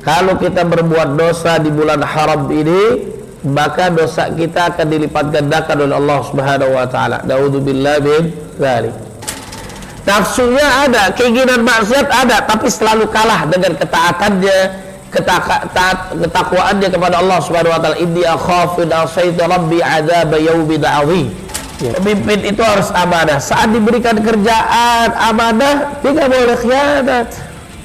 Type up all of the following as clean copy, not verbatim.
Kalau kita berbuat dosa di bulan haram ini, maka dosa kita akan dilipat gandakan oleh Allah Subhanahu wa taala. Naudzubillah min dzalik. Nafsunya ada, keinginan maksiat ada, tapi selalu kalah dengan ketaatannya, ketakwaannya kepada Allah Subhanahu wa taala. Inni akhafu in asaitu rabbi adzab yaumin adzim. Pemimpin itu harus amanah. Saat diberikan kerjaan amanah, dia nggak boleh khianat,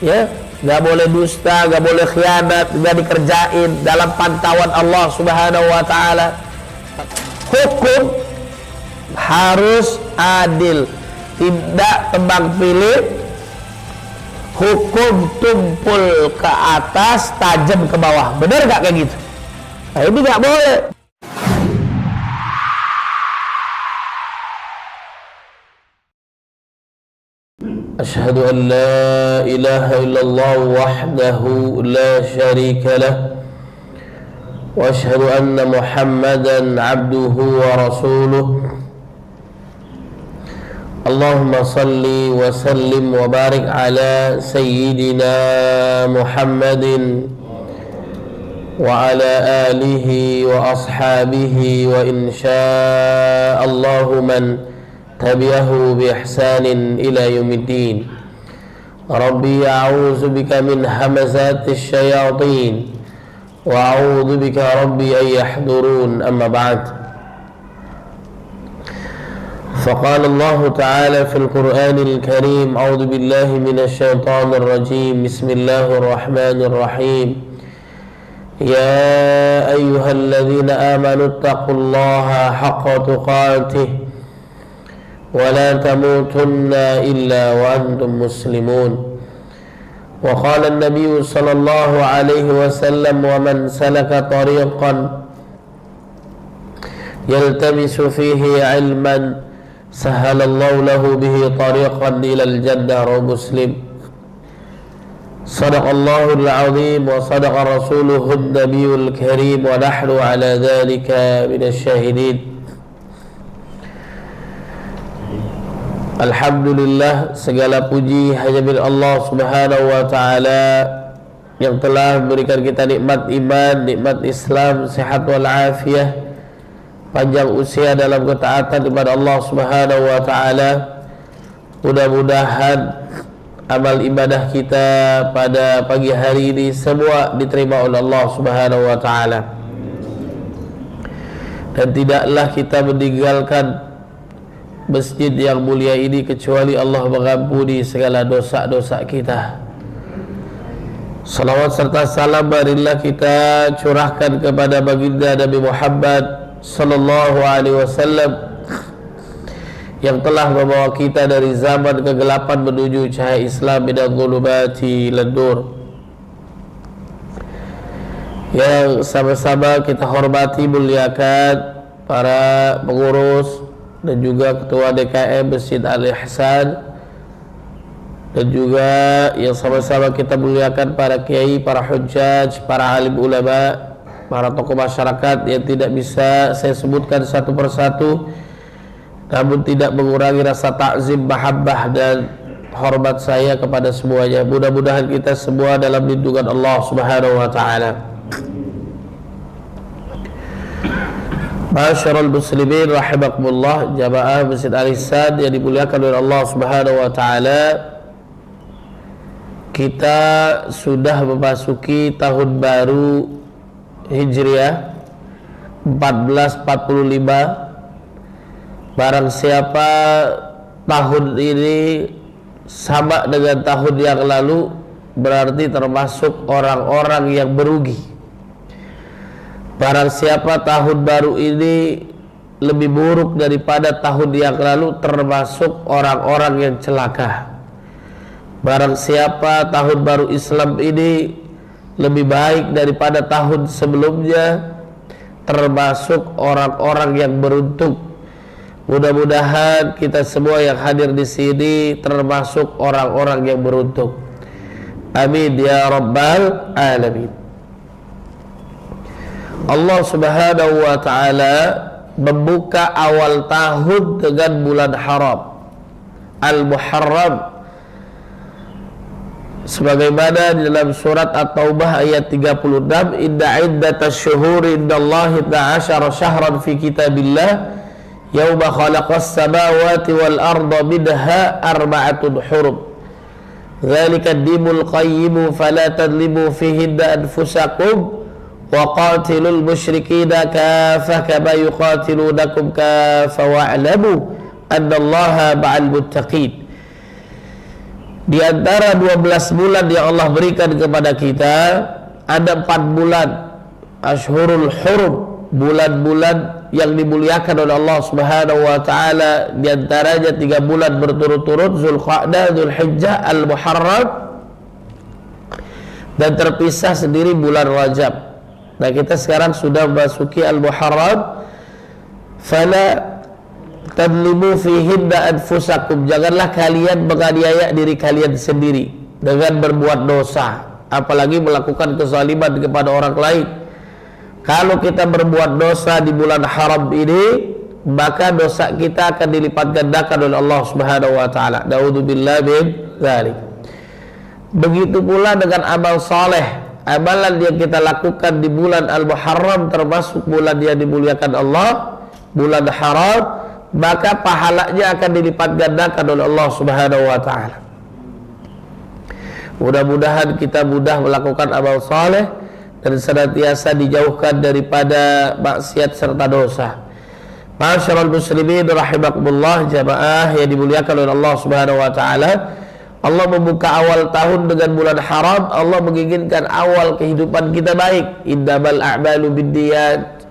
ya, nggak boleh dusta, nggak boleh khianat, nggak dikerjain dalam pantauan Allah Subhanahu wa taala. Hukum harus adil, tidak tebang pilih. Hukum tumpul ke atas, tajam ke bawah. Benar nggak kayak gitu? Nah, ini nggak boleh. Asyhadu an la ilaha illallah wahdahu la syarika lah wa asyhadu anna Muhammadan abduhu wa rasuluh. Allahumma salli wa sallim wa barik ala sayyidina Muhammadin wa ala alihi wa ashabihi wa insya'allahu man tabi'ahu bi ihsanin ila yaumiddin. Rabbi a'udzu bika min hamazatis syayatin wa a'udzu bika rabbi an yahdurun. Amma ba'd. فقال الله تعالى في القرآن الكريم أعوذ بالله من الشيطان الرجيم بسم الله الرحمن الرحيم يا أيها الذين آمنوا اتقوا الله حق تقاته ولا تموتن إلا وأنتم مسلمون. وقال النبي صلى الله عليه وسلم ومن سلك طريقا يلتمس فيه علما سهل الله له به طريقا إلى الجنة. رواه مسلم. صدق الله العظيم وصدق رسوله النبي الكريم ونحن على ذلك من الشاهدين. Alhamdulillah, segala puji hanya milik Allah Subhanahu wa taala yang telah memberikan kita nikmat iman, nikmat Islam, sehat wal afiyah, panjang usia dalam ketaatan kepada Allah Subhanahu wa taala. Mudah-mudahan amal ibadah kita pada pagi hari ini semua diterima oleh Allah Subhanahu wa taala. Dan tidaklah kita meninggalkan masjid yang mulia ini kecuali Allah mengampuni segala dosa-dosa kita. Salawat serta salam marilah kita curahkan kepada baginda Nabi Muhammad sallallahu alaihi wasallam yang telah membawa kita dari zaman kegelapan menuju cahaya Islam minadh dhulumati ilan nur. Yang sama-sama kita hormati, muliakan para pengurus dan juga ketua DKM Masjid Al-Ihsan, dan juga yang sama-sama kita muliakan para kiai, para hujjaj, para alim ulama, para tokoh masyarakat yang tidak bisa saya sebutkan satu persatu, namun tidak mengurangi rasa takzim, mahabbah dan hormat saya kepada semuanya. Mudah-mudahan kita semua dalam lindungan Allah Subhanahu wa taala. Masyarul muslimin rahimakumullah, jamaah Masjid Al-Ihsan yang dimuliakan oleh Allah Subhanahu wa taala. Kita sudah memasuki tahun baru Hijriah 1445. Barang siapa tahun ini sama dengan tahun yang lalu, berarti termasuk orang-orang yang merugi. Barang siapa tahun baru ini lebih buruk daripada tahun yang lalu, termasuk orang-orang yang celaka. Barang siapa tahun baru Islam ini lebih baik daripada tahun sebelumnya, termasuk orang-orang yang beruntung. Mudah-mudahan kita semua yang hadir di sini termasuk orang-orang yang beruntung. Amin ya rabbal alamin. Allah Subhanahu wa taala membuka awal tahun dengan bulan haram, Al-Muharram. sebagaimana di dalam surat At-Taubah ayat 36, inna iddatasy syuhuri indallahi 12 syahran fi kitabillah yauma khalaqas samawati wal arda minha arba'atun hurum dzalika ad-dinul qayyim fala tadlimu fihinna anfusakum wa qatilul musyrikina kaffah kama yuqatilunakum kaffah wa'lamu annallaha ma'al muttaqin. Di antara 12 bulan yang Allah berikan kepada kita, ada 4 bulan Ashhurul Hurum, bulan-bulan yang dimuliakan oleh Allah Subhanahu wa taala. Di antaranya 3 bulan berturut-turut, Zulqa'dah, Zulhijjah, Al-Muharram, dan terpisah sendiri bulan Rajab. Nah, kita sekarang sudah memasuki Al-Muharram. Fala tadlimu fihinna anfusakum, janganlah kalian menganiaya diri kalian sendiri dengan berbuat dosa, apalagi melakukan kezaliman kepada orang lain. Kalau kita berbuat dosa di bulan haram ini, maka dosa kita akan dilipat gandakan oleh Allah Subhanahu wa taala. Naudzubillah min dzalik. Begitu pula dengan amal saleh, amalan yang kita lakukan di bulan Al-Muharram termasuk bulan yang dimuliakan Allah, bulan haram, maka pahalanya akan dilipat gandakan oleh Allah Subhanahu wa taala. Mudah-mudahan kita mudah melakukan amal saleh dan senantiasa dijauhkan daripada maksiat serta dosa. Ma'asyiral muslimin rahimakumullah, jamaah yang dimuliakan oleh Allah Subhanahu wa taala. Allah membuka awal tahun dengan bulan haram. Allah menginginkan awal kehidupan kita baik. Innamal a'malu binniyat,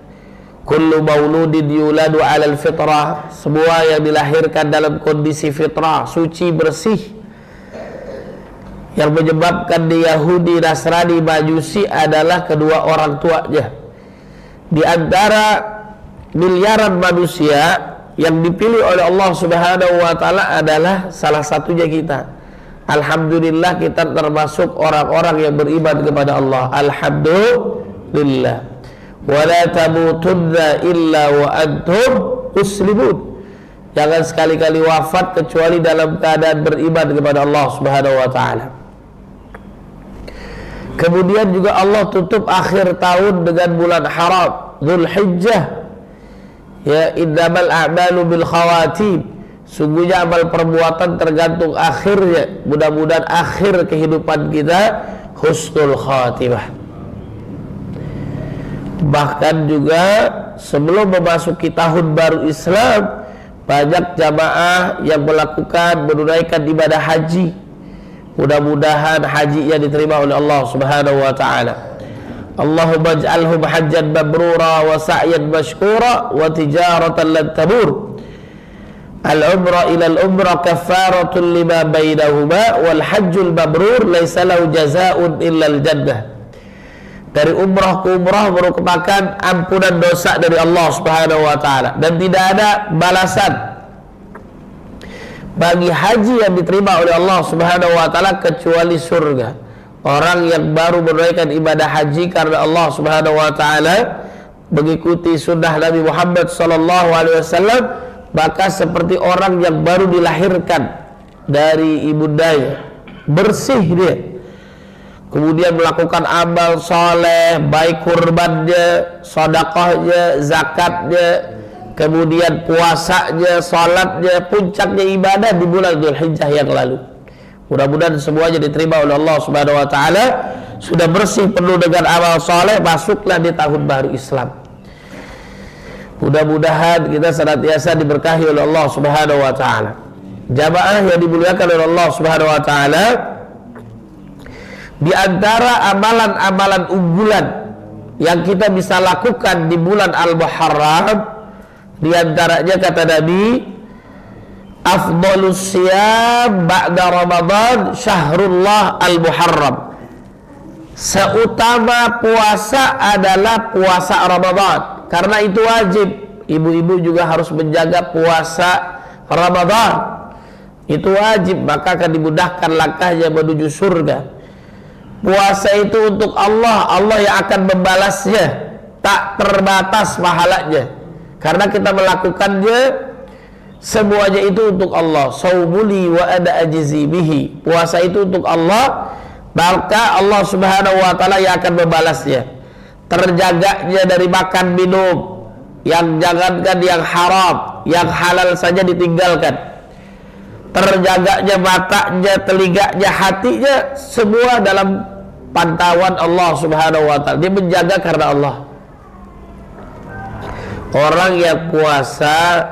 kullu mauludin yuladu 'alal fitrah, semua yang dilahirkan dalam kondisi fitrah, suci, bersih. Yang menyebabkan dia Yahudi, Nasrani, Majusi adalah kedua orang tuanya. Di antara miliaran manusia yang dipilih oleh Allah Subhanahu wa taala adalah salah satunya kita. Alhamdulillah kita termasuk orang-orang yang beriman kepada Allah. Alhamdulillah. Wala tamutunna illa wa antum muslimun. Jangan sekali-kali wafat kecuali dalam keadaan beriman kepada Allah Subhanahu wa taala. Kemudian juga Allah tutup akhir tahun dengan bulan haram, Zulhijjah. Ya, innamal a'malu bil khawatim. Sungguhnya amal perbuatan tergantung akhirnya. Mudah-mudahan akhir kehidupan kita husnul khatimah. Bahkan juga sebelum memasuki tahun baru Islam, banyak jamaah yang menunaikan ibadah haji. Mudah-mudahan hajinya diterima oleh Allah Subhanahu wa taala. Allahumma ij'alhum hajjan mabrura wa sa'yan mashkura wa tijaratan lan tabur. Al-umrah ila al-umrah kaffaratun lima bainahuma wal hajjul mabrur laisa lahu jazaa'un illa al-jannah. Dari umrah ke umrah merupakan ampunan dosa dari Allah Subhanahu wa taala dan tidak ada balasan bagi haji yang diterima oleh Allah Subhanahu wa taala kecuali surga. Orang yang baru menunaikan ibadah haji karena Allah Subhanahu wa taala mengikuti sunnah Nabi Muhammad sallallahu alaihi wasallam, maka seperti orang yang baru dilahirkan dari ibundanya, bersih dia. Kemudian melakukan amal soleh, baik kurbannya, sedekahnya, zakatnya, kemudian puasanya, salatnya, puncaknya ibadah di bulan Dzulhijjah yang lalu. Mudah-mudahan semuanya diterima oleh Allah Subhanahu wa taala. Sudah bersih penuh dengan amal soleh, masuklah di tahun baru Islam. Mudah-mudahan kita senantiasa diberkahi oleh Allah Subhanahu wa taala. Jamaah yang dimuliakan oleh Allah Subhanahu wa taala, di antara amalan-amalan unggulan yang kita bisa lakukan di bulan Al-Muharram, di antaranya kata Nabi, afdhalus siyam ba'da Ramadan syahrullah al-Muharram. Seutama puasa adalah puasa Ramadan, karena itu wajib. Ibu-ibu juga harus menjaga puasa Ramadan. Itu wajib, maka akan dimudahkan langkahnya menuju surga. Puasa itu untuk Allah, Allah yang akan membalasnya, tak terbatas pahalanya. Karena kita melakukannya, semuanya itu untuk Allah. Saumuli wa ana ajzi bihi. Puasa itu untuk Allah, maka Allah Subhanahu wa taala yang akan membalasnya. Terjaganya dari makan minum, yang jangankan yang haram, yang halal saja ditinggalkan. Terjaganya matanya, telinganya, hatinya, semua dalam pantauan Allah Subhanahu wa taala. Dia menjaga karena Allah. Orang yang puasa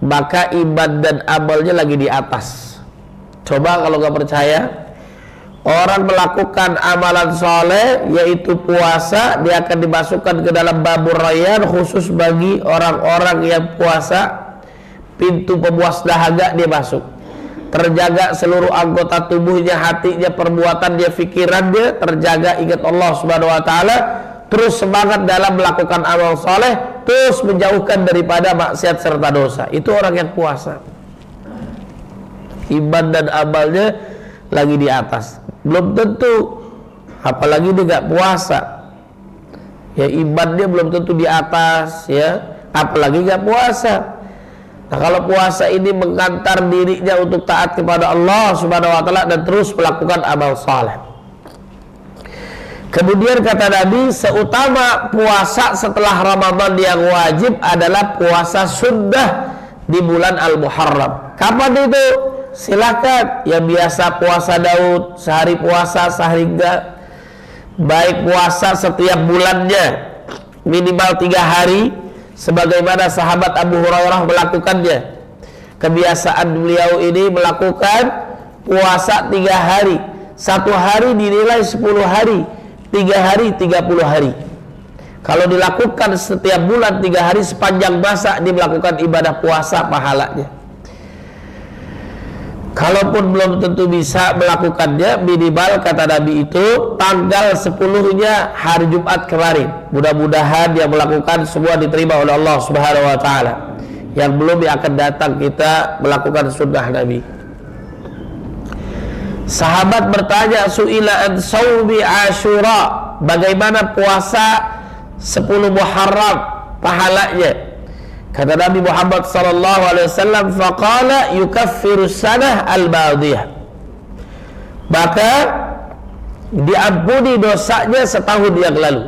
maka iman dan amalnya lagi di atas. Coba kalau nggak percaya, orang melakukan amalan soleh yaitu puasa, dia akan dimasukkan ke dalam babur rayyan khusus bagi orang-orang yang puasa. Pintu pemuas dahaga dia masuk. Terjaga seluruh anggota tubuhnya, hatinya, perbuatannya, pikirannya terjaga, ingat Allah Subhanahu wa taala, terus semangat dalam melakukan amal soleh, terus menjauhkan daripada maksiat serta dosa. Itu orang yang puasa. Iman dan amalnya lagi di atas. Belum tentu, apalagi dia nggak puasa. Ya, imannya belum tentu di atas, ya, apalagi nggak puasa. Nah, kalau puasa ini mengantar dirinya untuk taat kepada Allah Subhanahu wa taala dan terus melakukan amal saleh. Kemudian kata Nabi, seutama puasa setelah Ramadan yang wajib adalah puasa sunnah di bulan Al-Muharram. Kapan itu? Silakan. Yang biasa puasa Daud, sehari puasa, sehari enggak. Baik puasa setiap bulannya minimal 3 hari, sebagaimana sahabat Abu Hurairah melakukannya. Kebiasaan beliau ini melakukan puasa 3 hari. 1 hari dinilai 10 hari, 3 hari 30 hari. Kalau dilakukan setiap bulan 3 hari, sepanjang masa dia melakukan ibadah puasa pahalanya. Kalaupun belum tentu bisa melakukannya, minimal kata Nabi itu tanggal 10-nya hari Jumat kemarin. Mudah-mudahan yang melakukan semua diterima oleh Allah Subhanahu wa taala. Yang belum, yang akan datang kita melakukan sunnah Nabi. Sahabat bertanya, su'ila an saumi Asyura, bagaimana puasa 10 Muharram pahalanya? Kata Nabi Muhammad sallallahu alaihi wasallam, faqala yukaffiru sanah al-madiyah, maka diampuni dosanya setahun yang lalu.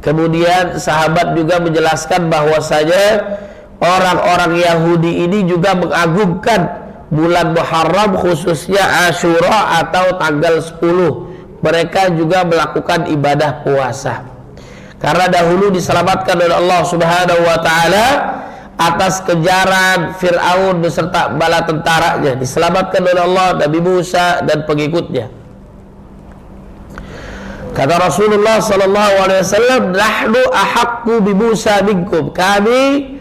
Kemudian sahabat juga menjelaskan bahwasanya orang-orang Yahudi ini juga mengagungkan bulan Muharram, khususnya Asyura atau tanggal 10. Mereka juga melakukan ibadah puasa. Karena dahulu diselamatkan oleh Allah Subhanahu wa taala atas kejaran Fir'aun beserta bala tentaranya. Diselamatkan oleh Allah Nabi Musa dan pengikutnya. Kata Rasulullah sallallahu alaihi wasallam, nahnu ahaqqu bi Musa minkum. Kami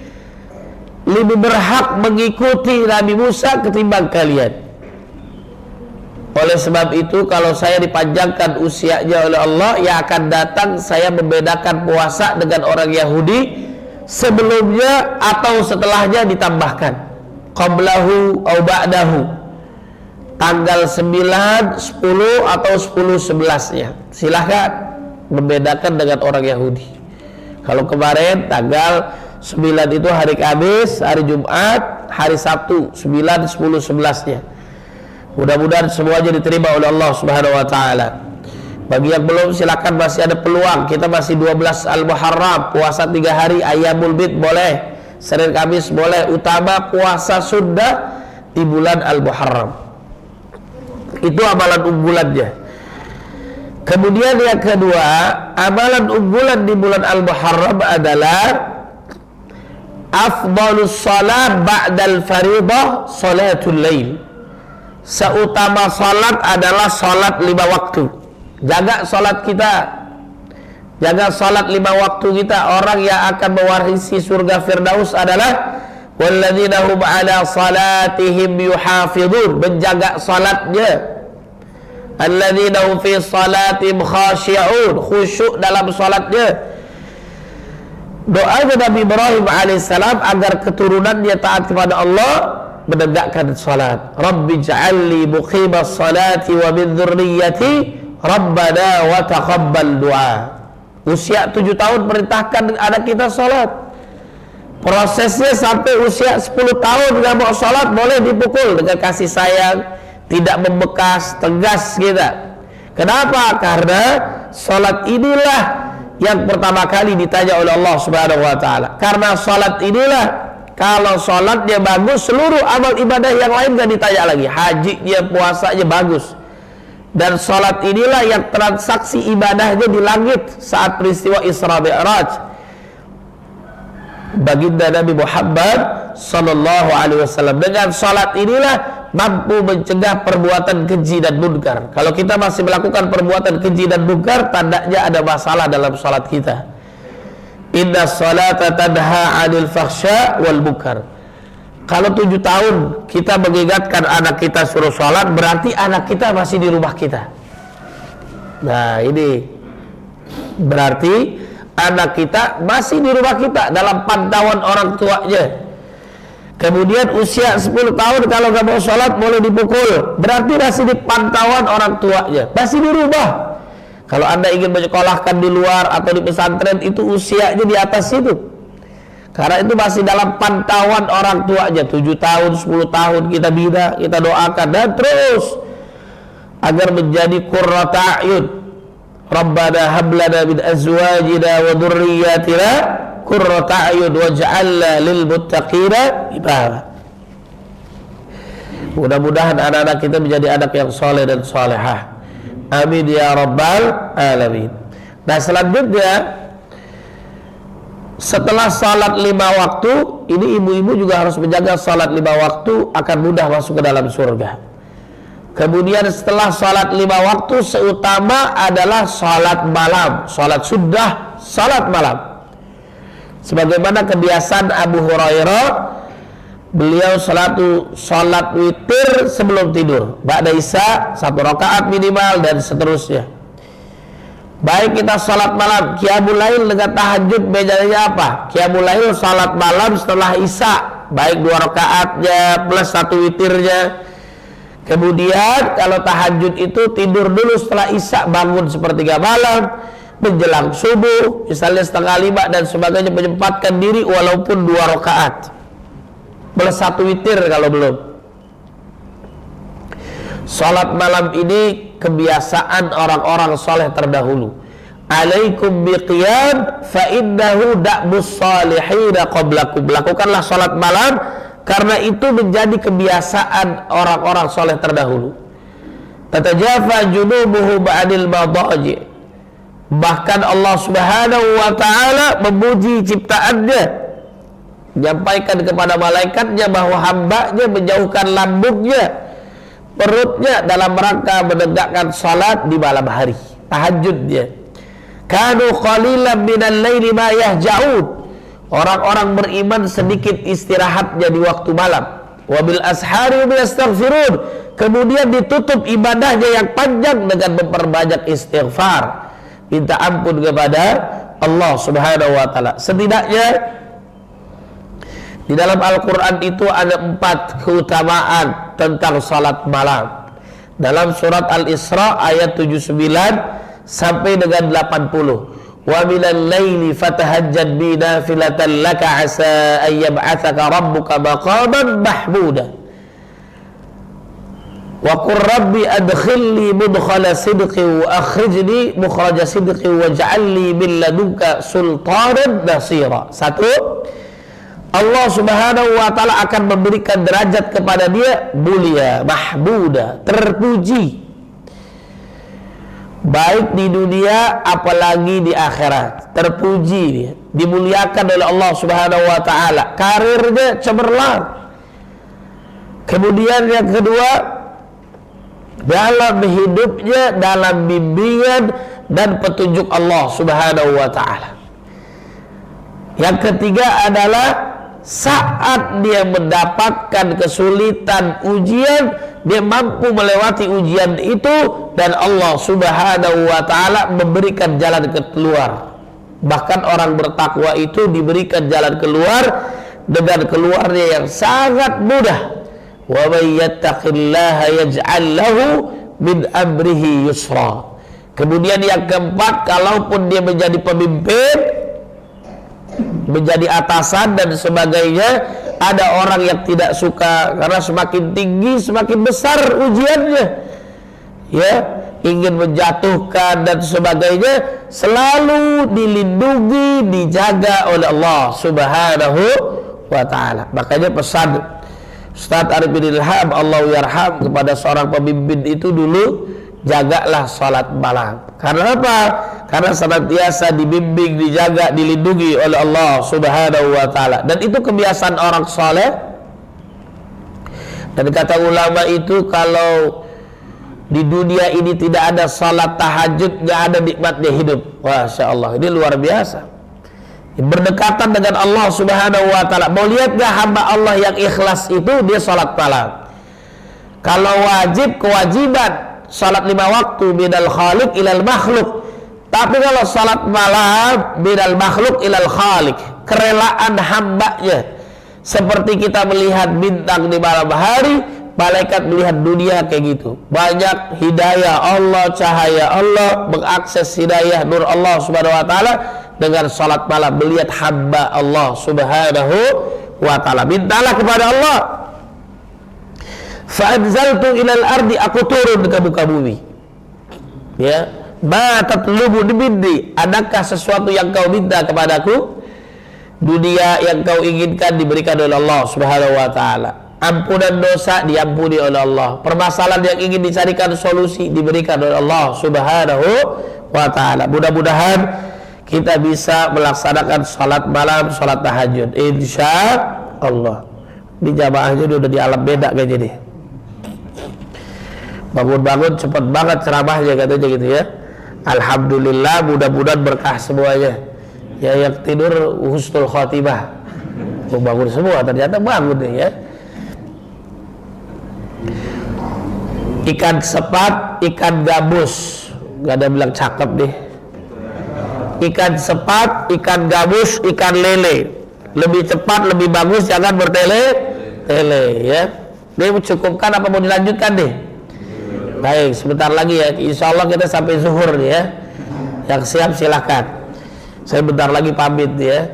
lebih berhak mengikuti Nabi Musa ketimbang kalian. Oleh sebab itu, kalau saya dipanjangkan usianya oleh Allah, yang akan datang saya membedakan puasa dengan orang Yahudi sebelumnya atau setelahnya ditambahkan. Qablahu au ba'dahu. Tanggal 9, 10 atau 10, 11-nya. Silahkan membedakan dengan orang Yahudi. Kalau kemarin tanggal 9 itu hari Kamis, hari Jumat, hari Sabtu 9, 10, 11-nya. Mudah-mudahan semuanya diterima oleh Allah Subhanahu wa taala. Bagi yang belum, silakan, masih ada peluang. Kita masih 12 Al-Muharram, puasa 3 hari, Ayyamul Bid boleh, Senin Kamis boleh. Utama puasa sunnah di bulan Al-Muharram. Itu amalan unggulannya. Kemudian yang kedua, amalan unggulan di bulan Al-Muharram adalah afdhalus shalat ba'dal fariḍah salatul lail. Seutama salat adalah salat 5 waktu. Jaga salat kita, jaga salat 5 waktu kita. Orang yang akan mewarisi surga Firdaus adalah walladzina hum ala salatihim yuhafidun, menjaga salatnya. Alladzina hum fi salatihim khashi'un, khusyuk dalam salatnya. Doanya Nabi Ibrahim alaihissalam agar keturunannya taat kepada Allah, menegakkan salat. Rabbi ja'alli muqimas salati wa min dzurriyyati rabbana wa taqabbal du'a. Usia 7 tahun perintahkan anak kita salat. Prosesnya sampai usia 10 tahun nggak mau salat, boleh dipukul dengan kasih sayang, tidak membekas, tegas kita. Kenapa? Karena salat inilah yang pertama kali ditanya oleh Allah Subhanahu wa taala. Karena salat inilah, kalau salatnya bagus, seluruh amal ibadah yang lain gak ditanya lagi. Hajinya, puasanya bagus. Dan salat inilah yang transaksi ibadahnya di langit saat peristiwa Isra Mi'raj. Baginda Nabi Muhammad sallallahu alaihi wasallam, dengan salat inilah mampu mencegah perbuatan keji dan munkar. Kalau kita masih melakukan perbuatan keji dan munkar, tandanya ada masalah dalam salat kita. Inna salata tanha 'anil fahsya wal munkar. Kalau 7 tahun kita mengingatkan anak kita suruh salat, berarti anak kita masih di rumah kita. Nah, ini berarti anak kita masih di rumah kita dalam pantauan orang tuanya. Kemudian usia 10 tahun kalau gak mau sholat boleh dipukul, berarti masih di pantauan orang tuanya, masih di rumah. Kalau Anda ingin menyekolahkan di luar atau di pesantren, itu usianya di atas itu, karena itu masih dalam pantauan orang tuanya. 7 tahun, 10 tahun kita bina, kita doakan, dan terus agar menjadi qurrata a'yun. Rabbana hablana min azwajina wa dhurriyyatina qurrata a'yun waj'alna lil muttaqina imama. Mudah-mudahan anak-anak kita menjadi anak yang soleh dan solehah. Amin ya rabbal alamin. Nah, selanjutnya setelah salat 5 waktu, ini ibu-ibu juga harus menjaga salat 5 waktu akan mudah masuk ke dalam surga. Kemudian setelah salat 5 waktu, seutama adalah salat malam, salat sunnah, salat malam. Sebagaimana kebiasaan Abu Hurairah, beliau salat witir sebelum tidur, ba'da isya 1 rakaat minimal, dan seterusnya. Baik kita salat malam, qiyamul lail dengan tahajud, bedanya apa? Qiyamul lail salat malam setelah isya, baik 2 rakaatnya plus 1 witirnya. Kemudian kalau tahajud itu tidur dulu setelah isya, bangun sepertiga malam, menjelang subuh misalnya 4:30 dan sebagainya, menyempatkan diri walaupun 2 rakaat plus 1 witir kalau belum. Salat malam ini kebiasaan orang-orang soleh terdahulu. Alaikum biqiyam fa innahu da'bus salihina qablakum. Lakukanlah salat malam karena itu menjadi kebiasaan orang-orang soleh terdahulu. Tatajafa junubuhu ba'dil madaji. Bahkan Allah Subhanahu wa taala memuji ciptaannya, menyampaikan kepada malaikatnya bahwa hambanya menjauhkan lambungnya, perutnya, dalam rangka menegakkan salat di malam hari, tahajudnya. Kanu qalilan minal laili ma yahja'un. Orang-orang beriman sedikit istirahatnya di waktu malam. Wabil ashari yastaghfirun. Kemudian ditutup ibadahnya yang panjang dengan memperbanyak istighfar, minta ampun kepada Allah Subhanahu wa taala. Setidaknya di dalam Al-Quran itu ada 4 keutamaan tentang salat malam. Dalam surat Al-Isra ayat 79 sampai dengan 80. Wa minal laili fatahajjad bi nafilatan laka asa an yab'atsaka rabbuka maqaman mahmuda. Wa qur rabbi adkhilni mudkhala sidqi wa akhrijni mukhraja sidqi waj'alni min ladunka sultanan nasira. 1, Allah Subhanahu wa taala akan memberikan derajat kepada dia mulia, mahmuda, terpuji, baik di dunia apalagi di akhirat. Terpuji dia, dimuliakan oleh Allah Subhanahu wa taala, karirnya cemerlang. Kemudian yang kedua, dalam hidupnya dalam bimbingan dan petunjuk Allah Subhanahu wa taala. Yang ketiga adalah saat dia mendapatkan kesulitan ujian, dia mampu melewati ujian itu dan Allah Subhanahu wa taala memberikan jalan keluar. Bahkan orang bertakwa itu diberikan jalan keluar dengan keluarnya yang sangat mudah. Wa may yattaqillaha yaj'al lahu min amrihi yusra. Kemudian yang keempat, kalaupun dia menjadi pemimpin, menjadi atasan dan sebagainya, ada orang yang tidak suka karena semakin tinggi semakin besar ujiannya, ya. ingin menjatuhkan dan sebagainya, selalu dilindungi, dijaga oleh Allah Subhanahu wa ta'ala. Makanya pesan Ustaz Arif bin Ilham Allah yarham kepada seorang pemimpin itu dulu, jagalah salat malam. Karena apa? Karena senantiasa dibimbing, dijaga, dilindungi oleh Allah Subhanahu wa ta'ala. Dan itu kebiasaan orang saleh. Dan kata ulama itu, kalau di dunia ini tidak ada salat tahajud, nggak ada nikmatnya hidup. Masya Allah, ini luar biasa. Berdekatan dengan Allah Subhanahu wa ta'ala. Mau lihat gak hamba Allah yang ikhlas itu, dia salat malam. Kalau wajib, kewajiban salat 5 waktu minal khaliq ilal makhluk. Tapi kalau salat malam minal makhluk ilal khaliq, kerelaan hambanya. Seperti kita melihat bintang di malam hari, malaikat melihat dunia kayak gitu. Banyak hidayah Allah, cahaya Allah, mengakses hidayah nur Allah Subhanahu wa ta'ala dengan salat malam, melihat hamba Allah Subhanahu wa ta'ala. Mintalah kepada Allah. Fa'anzaltu ilal ardi, aku turun ke muka bumi. Ya, ma tatlubu minni, adakah sesuatu yang kau minta kepadaku? Dunia yang kau inginkan diberikan oleh Allah Subhanahu wa ta'ala. Ampunan dosa diampuni oleh Allah. Permasalahan yang ingin dicarikan solusi diberikan oleh Allah Subhanahu wa ta'ala. Mudah-mudahan kita bisa melaksanakan salat malam, salat tahajud, insya Allah. Di jamaahnya udah di alam beda kayaknya nih. Bangun-bangun cepet banget ceramahnya katanya gitu ya. Alhamdulillah, mudah-mudahan berkah semuanya. Ya, yang tidur husnul khotimah. Bangun semua, ternyata bangun nih ya. Ikan sepat, ikan gabus, gak ada bilang cakep deh. Ikan sepat, ikan gabus, ikan lele. Lebih cepat, lebih bagus, jangan bertele-tele ya. Ini mencukupkan apa mau dilanjutkan deh? Baik, sebentar lagi ya. Insya Allah kita sampai zuhur nih ya. Yang siap silakan. Saya bentar lagi pamit ya.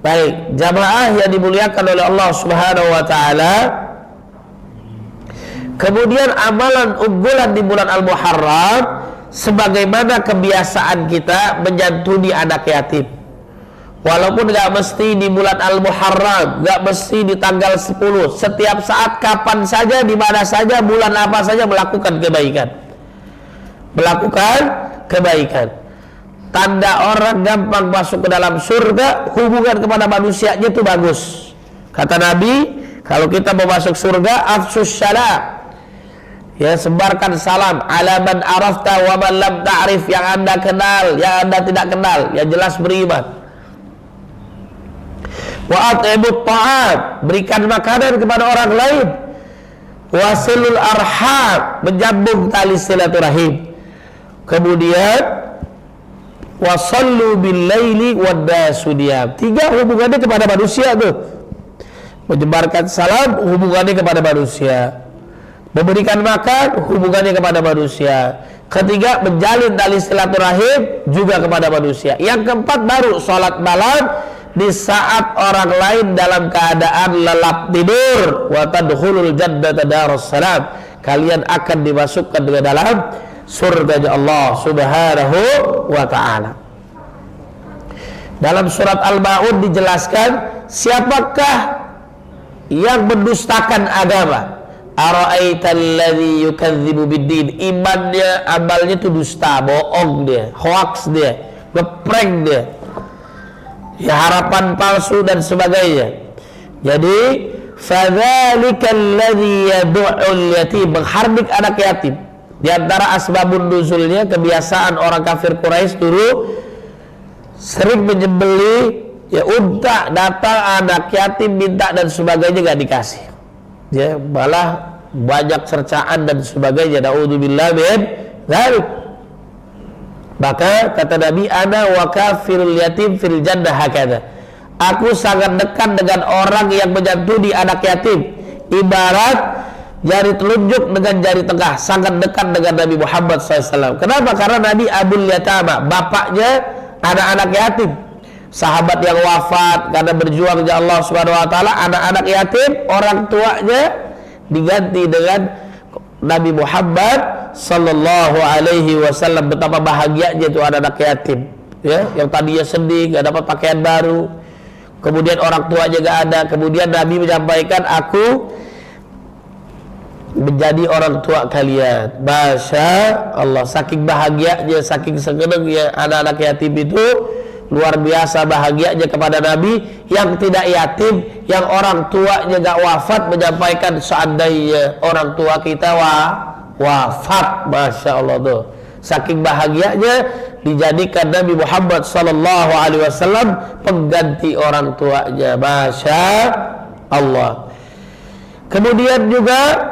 Baik, jamaah yang dimuliakan oleh Allah Subhanahu wa ta'ala. Kemudian amalan unggulan di bulan Al-Muharram, sebagaimana kebiasaan kita menyantuni anak yatim. Walaupun gak mesti di bulan Al-Muharram, gak mesti di tanggal 10, setiap saat, kapan saja, di mana saja, bulan apa saja, melakukan kebaikan. Melakukan kebaikan. Tanda orang gampang masuk ke dalam surga, hubungan kepada manusianya itu bagus. Kata Nabi, kalau kita mau masuk surga, afsus salam, ya, sebarkan salam ala man arafta wa man lam ta'rif, yang anda kenal, yang anda tidak kenal, yang jelas beriman. Wa at'imut ta'am, berikan makanan kepada orang lain. Wasilul arham, menyambung tali silaturahim. Kemudian wasallu bil laili wad nasu niyam. 3 hubungannya kepada manusia tuh. Menyebarkan salam, hubungannya kepada manusia. Memberikan makan, hubungannya kepada manusia. Ketiga, menjalin tali silaturahim juga kepada manusia. Yang keempat, baru sholat malam di saat orang lain dalam keadaan lelap tidur. Wa tadkhulul jannata darussalam, kalian akan dimasukkan ke dalam surga Allah Subhanahu wa ta'ala. Dalam surat Al-Ma'un dijelaskan siapakah yang mendustakan agama. Ara'aital ladzi yukadzibu biddin, imannya, amalnya itu dusta, bohong dia, hoax dia, ngeprank dia, ya, harapan palsu dan sebagainya. Jadi fadzalikal ladzi yad'ul yatim, menghardik anak yatim. Di antara asbabun nuzulnya, kebiasaan orang kafir Quraisy dulu sering menyembelih ya unta, datang anak yatim minta dan sebagainya, gak dikasih. Ya, malah banyak cercaan dan sebagainya. Na'udzubillah min dzalik. Maka kata Nabi, ana wa kafirul yatim fil jannah hakadha, aku sangat dekat dengan orang yang menyantuni anak yatim ibarat jari telunjuk dengan jari tengah, sangat dekat dengan Nabi Muhammad SAW. Kenapa? Karena Nabi Abul Yatama, bapaknya anak-anak yatim, sahabat yang wafat karena berjuang di Allah Subhanahu wa ta'ala. Anak-anak yatim, orang tuanya diganti dengan Nabi Muhammad sallallahu alaihi wasallam betapa bahagianya itu anak-anak yatim, ya, yang tadinya sedih gak dapat pakaian baru, kemudian orang tuanya gak ada, kemudian Nabi menyampaikan, aku menjadi orang tua kalian. Masya Allah, saking bahagianya, saking senangnya anak-anak yatim itu, luar biasa bahagianya kepada Nabi yang tidak yatim, yang orang tuanya gak wafat, menyampaikan seandainya orang tua kita wafat. Masya Allah tuh, saking bahagianya dijadikan Nabi Muhammad sallallahu alaihi wasallam pengganti orang tuanya. Masya Allah. Kemudian juga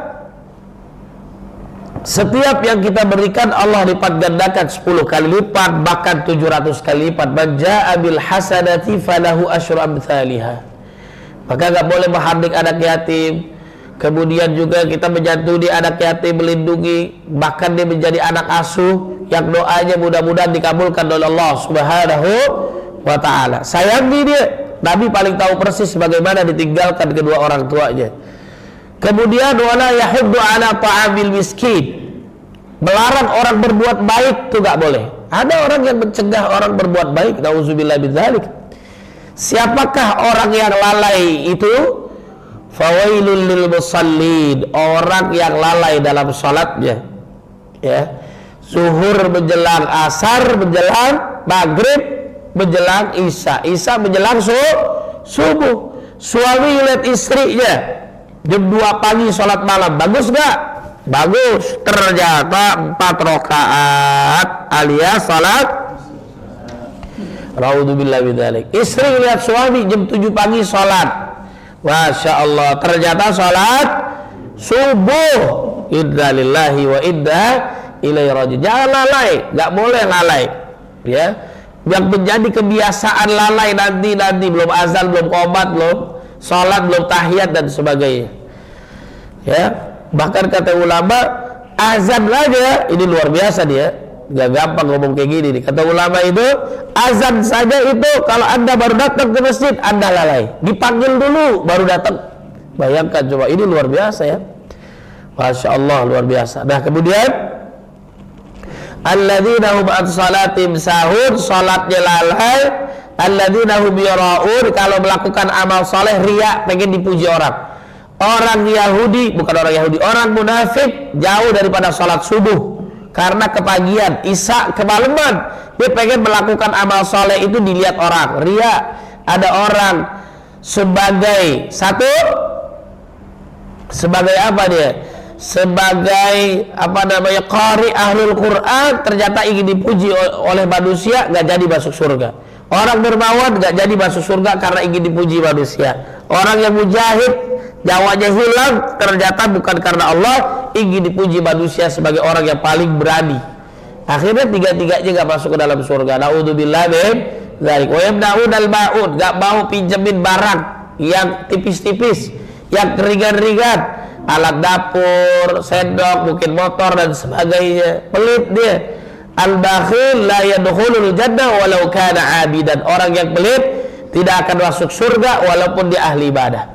setiap yang kita berikan Allah lipat gandakan 10 kali lipat, bahkan 700 kali lipat. Man jaa bil hasanati falahu asyru amsalihha. Maka gak boleh menghardik anak yatim. Kemudian juga kita menyantuni anak yatim, melindungi, bahkan dia menjadi anak asuh yang doanya mudah-mudahan dikabulkan oleh Allah Subhanahu wa ta'ala. Sayangi dia. Nabi paling tahu persis bagaimana ditinggalkan kedua orang tuanya. Kemudian wala yahuddu ala ta'amil miskin, melarang orang berbuat baik itu gak boleh. Ada orang yang mencegah orang berbuat baik, nauzubillah bidzalik. Siapakah orang yang lalai itu? Fawailul lil musallin, orang yang lalai dalam salatnya, ya. Zuhur menjelang asar, menjelang maghrib, menjelang isya, isya menjelang subuh. Suami lihat istrinya jam 2 pagi sholat malam, bagus gak? Bagus. Ternyata 4 rakaat alias sholat raudzubillah bidzalik. Istri lihat suami jam 7 pagi sholat, Masya Allah, ternyata sholat subuh. Inna lillahi wa inna ilaihi raji'un. Jangan lalai, gak boleh lalai, ya. Yang menjadi kebiasaan lalai nanti belum azan, belum qomat, belum sholat, belum tahiyat dan sebagainya, ya. Bahkan kata ulama, azan aja ini luar biasa dia, gak gampang ngomong kayak gini nih. Kata ulama itu, azan saja itu kalau anda baru datang ke masjid anda lalai, dipanggil dulu baru datang. Bayangkan coba, ini luar biasa, ya. Masya Allah, luar biasa. Nah kemudian alladzina hum an salatim sahun, salatnya lalai. Alladzina hum yura'un, kalau melakukan amal soleh riya, pengen dipuji orang. Orang Yahudi, bukan orang Yahudi, orang munafik jauh daripada salat subuh karena kepagian, isya kemalaman. Dia pengen melakukan amal soleh itu dilihat orang, riya. Ada orang sebagai satu, sebagai apa dia? Sebagai apa namanya, qari ahlul Quran, ternyata ingin dipuji oleh manusia, gak jadi masuk surga. Orang dermawan gak jadi masuk surga karena ingin dipuji manusia. Orang yang mujahid nyawanya hilang ternyata bukan karena Allah, ingin dipuji manusia sebagai orang yang paling berani. Akhirnya tiga-tiganya gak masuk ke dalam surga. Naudzubillah min dzalik. Wa yamna'unal ma'un, gak mau pinjemin barang yang tipis-tipis, yang ringan-ringan, alat dapur, sendok, mungkin motor dan sebagainya. Pelit dia. Al-bakhil la yadkhulul jannah walau kana 'abidan. Orang yang pelit tidak akan masuk surga walaupun dia ahli ibadah.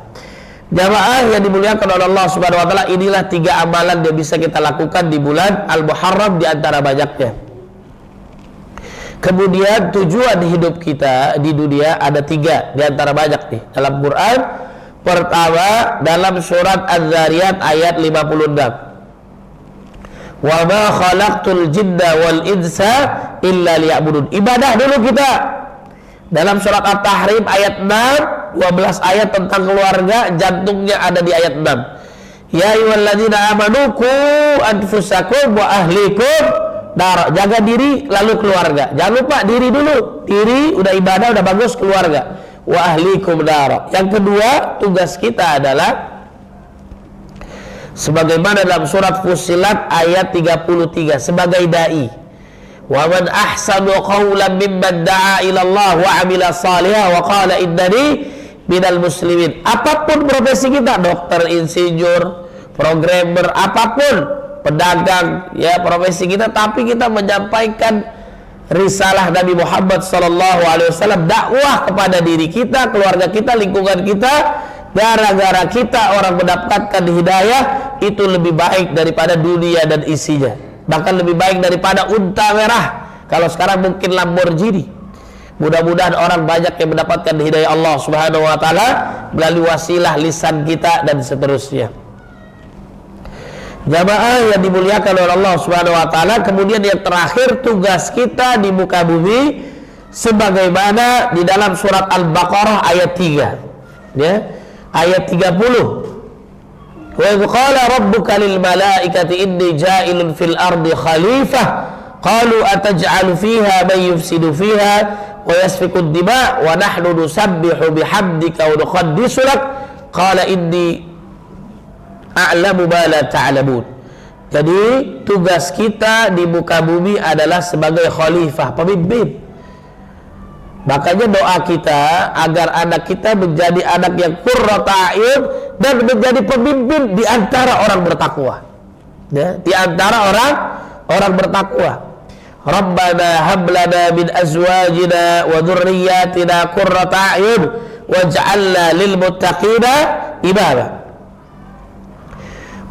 Jamaah yang dimuliakan oleh Allah Subhanahu wa taala, inilah 3 amalan yang bisa kita lakukan di bulan Al-Muharram di antara banyaknya. Kemudian tujuan hidup kita di dunia ada 3 di antara banyak nih dalam Quran. Pertama dalam surat Az-Zariyat ayat 56. Wa ma khalaqtul jinna wal insa illa liya'budun. Ibadah dulu kita. Dalam surat At-Tahrim ayat 6, 12 ayat tentang keluarga, jantungnya ada di ayat 6. Ya ayyuhalladzina amanu qu anfusakum wa ahlikum nar. Jaga diri lalu keluarga. Jangan lupa diri dulu. Diri udah ibadah, udah bagus, keluarga. Wa ahlikum nar. Yang kedua, tugas kita adalah sebagaimana dalam surat Fussilat ayat 33 sebagai dai. Wa man ahsanu qawlan mimman da'a ila Allah wa 'amila shalihan wa qala innani minal muslimin. Apapun profesi kita, dokter, insinyur, programmer, apapun, pedagang, ya profesi kita, tapi kita menyampaikan risalah Nabi Muhammad sallallahu alaihi wasallam, dakwah kepada diri kita, keluarga kita, lingkungan kita. Gara-gara kita orang mendapatkan hidayah, itu lebih baik daripada dunia dan isinya. bahkan lebih baik daripada unta merah. Kalau sekarang mungkin Lamborghini. Mudah-mudahan orang banyak yang mendapatkan hidayah Allah Subhanahu wa taala melalui wasilah lisan kita dan seterusnya. Jamaah yang dimuliakan oleh Allah Subhanahu wa taala, kemudian yang terakhir tugas kita di muka bumi sebagaimana di dalam surat Al-Baqarah ayat 3. Ya. Ayat 30. Wa idz qala rabbuka lil malaikati inni ja'ilun fil ardi khalifah qalu ataj'alu fiha man yufsidu fiha wa yasfiku ad-dima' wa nahnu nusabbihu bihamdika wa nuqaddisu lak qala inni a'lamu ma la ta'lamun. Jadi tugas kita di muka bumi adalah sebagai khalifah, pemimpin. Makanya doa kita agar anak kita menjadi anak yang qurrata a'yun dan menjadi pemimpin di antara orang bertakwa. Ya, di antara orang bertakwa. Rabbana hab lana min azwajina wa dhurriyyatina qurrata a'yun waj'alna lil muttaqina imama.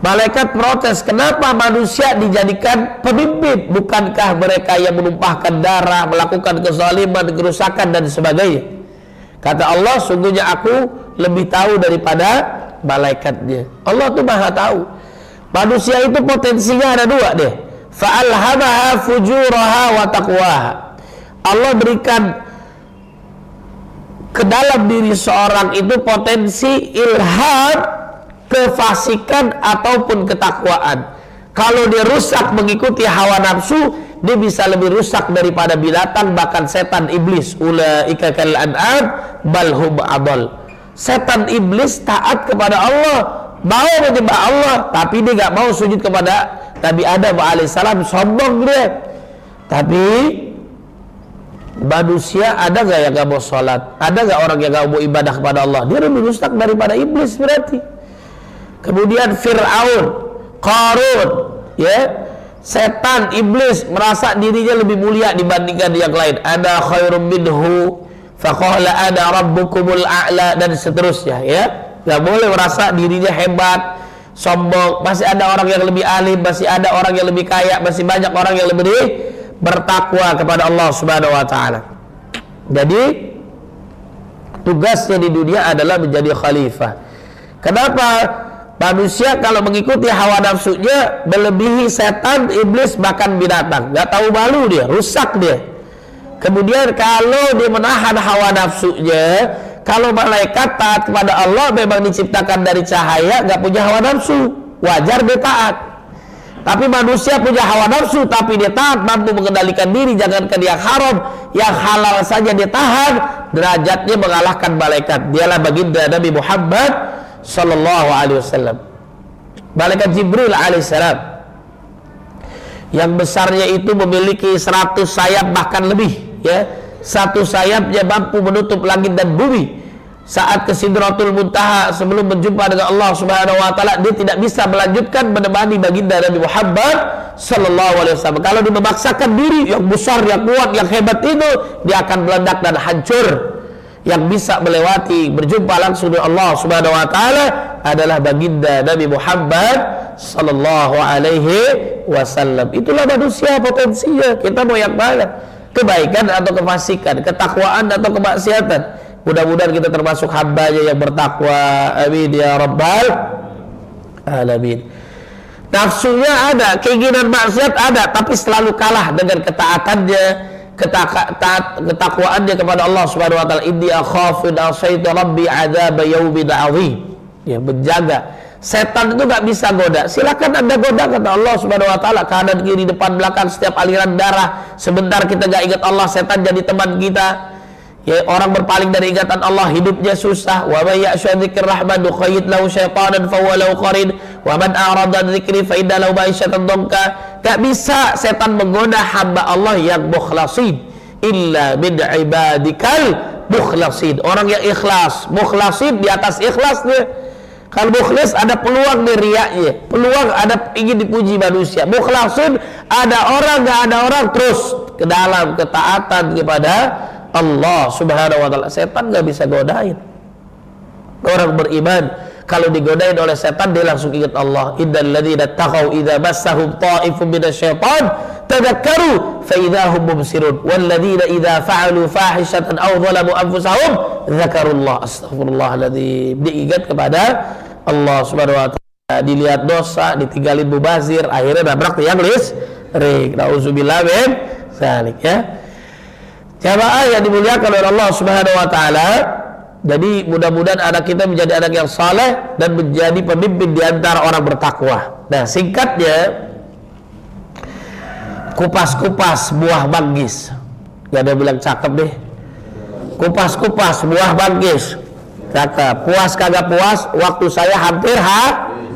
Malaikat protes, kenapa manusia dijadikan pemimpin? Bukankah mereka yang menumpahkan darah, melakukan kezaliman, kerusakan dan sebagainya? Kata Allah, sungguhnya aku lebih tahu daripada malaikatnya. Allah itu maha tahu. Manusia itu potensinya ada dua deh. Fa'alhamaha fujuraha wa taqwaha. Allah berikan ke dalam diri seorang itu potensi ilham, kefasikan ataupun ketakwaan. Kalau dia rusak mengikuti hawa nafsu, dia bisa lebih rusak daripada binatang, bahkan setan iblis. Ulaika kal an'am bal hum adall. Setan iblis taat kepada Allah, mau menyembah Allah, tapi dia gak mau sujud kepada Nabi Adam alaihissalam, sombong dia. Tapi manusia ada gak yang gak mau sholat? Ada gak orang yang gak mau ibadah kepada Allah? Dia lebih rusak daripada iblis berarti. Kemudian Fir'aun, Qarun, ya, setan, iblis merasa dirinya lebih mulia dibandingkan yang lain. Ana khairum minhu faqala ana rabbukumul a'la dan seterusnya, ya. Gak boleh merasa dirinya hebat, sombong. Masih ada orang yang lebih alim, masih ada orang yang lebih kaya, masih banyak orang yang lebih bertakwa kepada Allah Subhanahu wa taala. Jadi tugasnya di dunia adalah menjadi khalifah. Kenapa? Manusia kalau mengikuti hawa nafsunya melebihi setan, iblis, bahkan binatang. Gak tahu malu dia, rusak dia. Kemudian kalau dia menahan hawa nafsunya, kalau malaikat taat kepada Allah memang diciptakan dari cahaya, gak punya hawa nafsu, wajar dia taat. Tapi manusia punya hawa nafsu, tapi dia taat, mampu mengendalikan diri, jangankan yang haram, yang halal saja dia tahan, derajatnya mengalahkan malaikat. Dialah baginda Nabi Muhammad sallallahu alaihi wasallam. Malaikat Jibril alaihissalam yang besarnya itu memiliki 100 sayap bahkan lebih, ya. Satu sayapnya mampu menutup langit dan bumi. Saat ke Sidratul Muntaha sebelum berjumpa dengan Allah Subhanahu wa taala, dia tidak bisa melanjutkan menemani baginda Nabi Muhammad sallallahu alaihi wasallam. Kalau dia memaksakan diri, yang besar, yang kuat, yang hebat itu, dia akan meledak dan hancur. Yang bisa melewati berjumpa langsung dengan Allah Subhanahu wa taala adalah baginda Nabi Muhammad sallallahu alaihi wasallam. Itulah manusia potensinya. Kita mau yang mana? Kebaikan atau kefasikan, ketakwaan atau kemaksiatan? Mudah-mudahan kita termasuk hambanya yang bertakwa. Amin ya rabbal alamin. Nafsunya ada, keinginan maksiat ada, tapi selalu kalah dengan ketaatannya, ketakwaannya kepada Allah Subhanahu wa taala. Inni akhafu in asaitu rabbi adzab yaumin azim. Ya, menjaga. Setan itu gak bisa goda. Silakan Anda goda, kata Allah Subhanahu wa taala, kanan kiri depan belakang setiap aliran darah. Sebentar kita gak ingat Allah, setan jadi teman kita. Ya, orang berpaling dari ingatan Allah hidupnya susah. Wa may ya'shu dzikir rahman nuqayyid lahu syaitanan fa huwa lahu qarin wa man a'rada an dzikri fa inna lahu ma'isyatan dhanka. Gak bisa setan menggoda hamba Allah yang mukhlasin illa min ibadikal mukhlasin. Orang yang ikhlas, mukhlasin di atas ikhlas dia. Kalau mukhlis ada peluang nih riaknya, peluang ada ingin dipuji manusia. Mukhlasin ada orang gak ada orang, terus ke dalam ketaatan kepada Allah Subhanahu wa taala. Setan gak bisa godain orang beriman kalau digodain oleh setan dia langsung ingat Allah. Innal ladzina taqaw idza massahum ta'ifun minasyaitan tadhakkaru fa idzahum mubsirun wal ladzina idza fa'alu fahishatan aw zalamu anfusahum dzakarullah. Astagfirullahaladzim. Diingat kepada Allah Subhanahu wa taala. Dilihat dosa, ditinggalin mubazir, akhirnya nabrak tiang listrik. Nauzubillah min dzalik ya. Jamaah yang dimuliakan oleh Allah Subhanahu wa taala. Jadi mudah-mudahan anak kita menjadi anak yang saleh dan menjadi pemimpin di antara orang bertakwa. Nah, singkatnya, kupas-kupas buah manggis. Gak ada bilang cakep deh. Kupas-kupas buah manggis. Cakep. Puas kagak puas, waktu saya hampir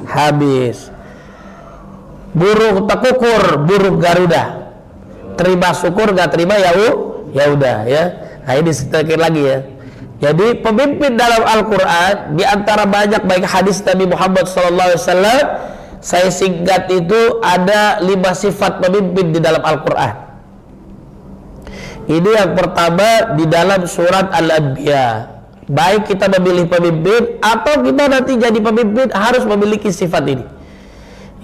habis. Burung tekukur, burung Garuda. Terima syukur, gak terima ya udah ya. Nah, ini sedikit lagi ya. Jadi pemimpin dalam Al-Quran, di antara banyak baik hadis Nabi Muhammad SAW, saya singkat itu ada 5 sifat pemimpin di dalam Al-Quran. Ini yang pertama di dalam surat Al-Anbiya. Baik kita memilih pemimpin atau kita nanti jadi pemimpin harus memiliki sifat ini.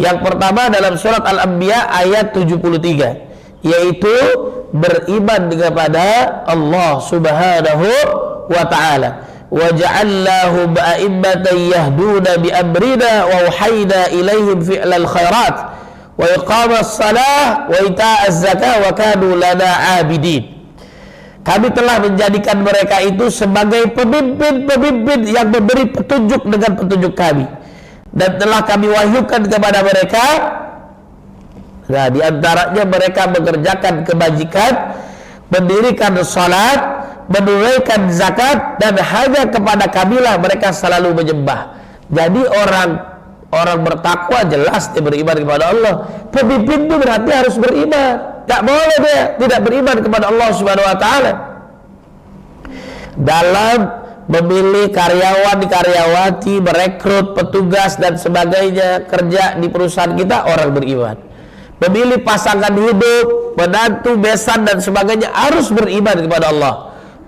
Yang pertama dalam surat Al-Anbiya ayat 73, yaitu beriman kepada Allah Subhanahu wa ta'ala. Wa ja'alnahum a'immatan yahduna bi amrina wa auhayna ilaihim fi'lal khairat wa iqamas salah wa ita'az zakah wa kanu lana 'abidin. Kami telah menjadikan mereka itu sebagai pemimpin-pemimpin yang memberi petunjuk dengan petunjuk kami, dan telah kami wahyukan kepada mereka. Nah, di antaranya mereka mengerjakan kebajikan, mendirikan salat, menunaikan zakat, dan hanya kepada kamilah mereka selalu menyembah. Jadi orang bertakwa jelas dia beriman kepada Allah. Pemimpin itu berarti harus beriman. Tak boleh dia tidak beriman kepada Allah Subhanahu wa taala. Dalam memilih karyawan-karyawati, merekrut petugas dan sebagainya kerja di perusahaan kita, orang beriman. Memilih pasangan hidup, menantu, besan dan sebagainya harus beriman kepada Allah.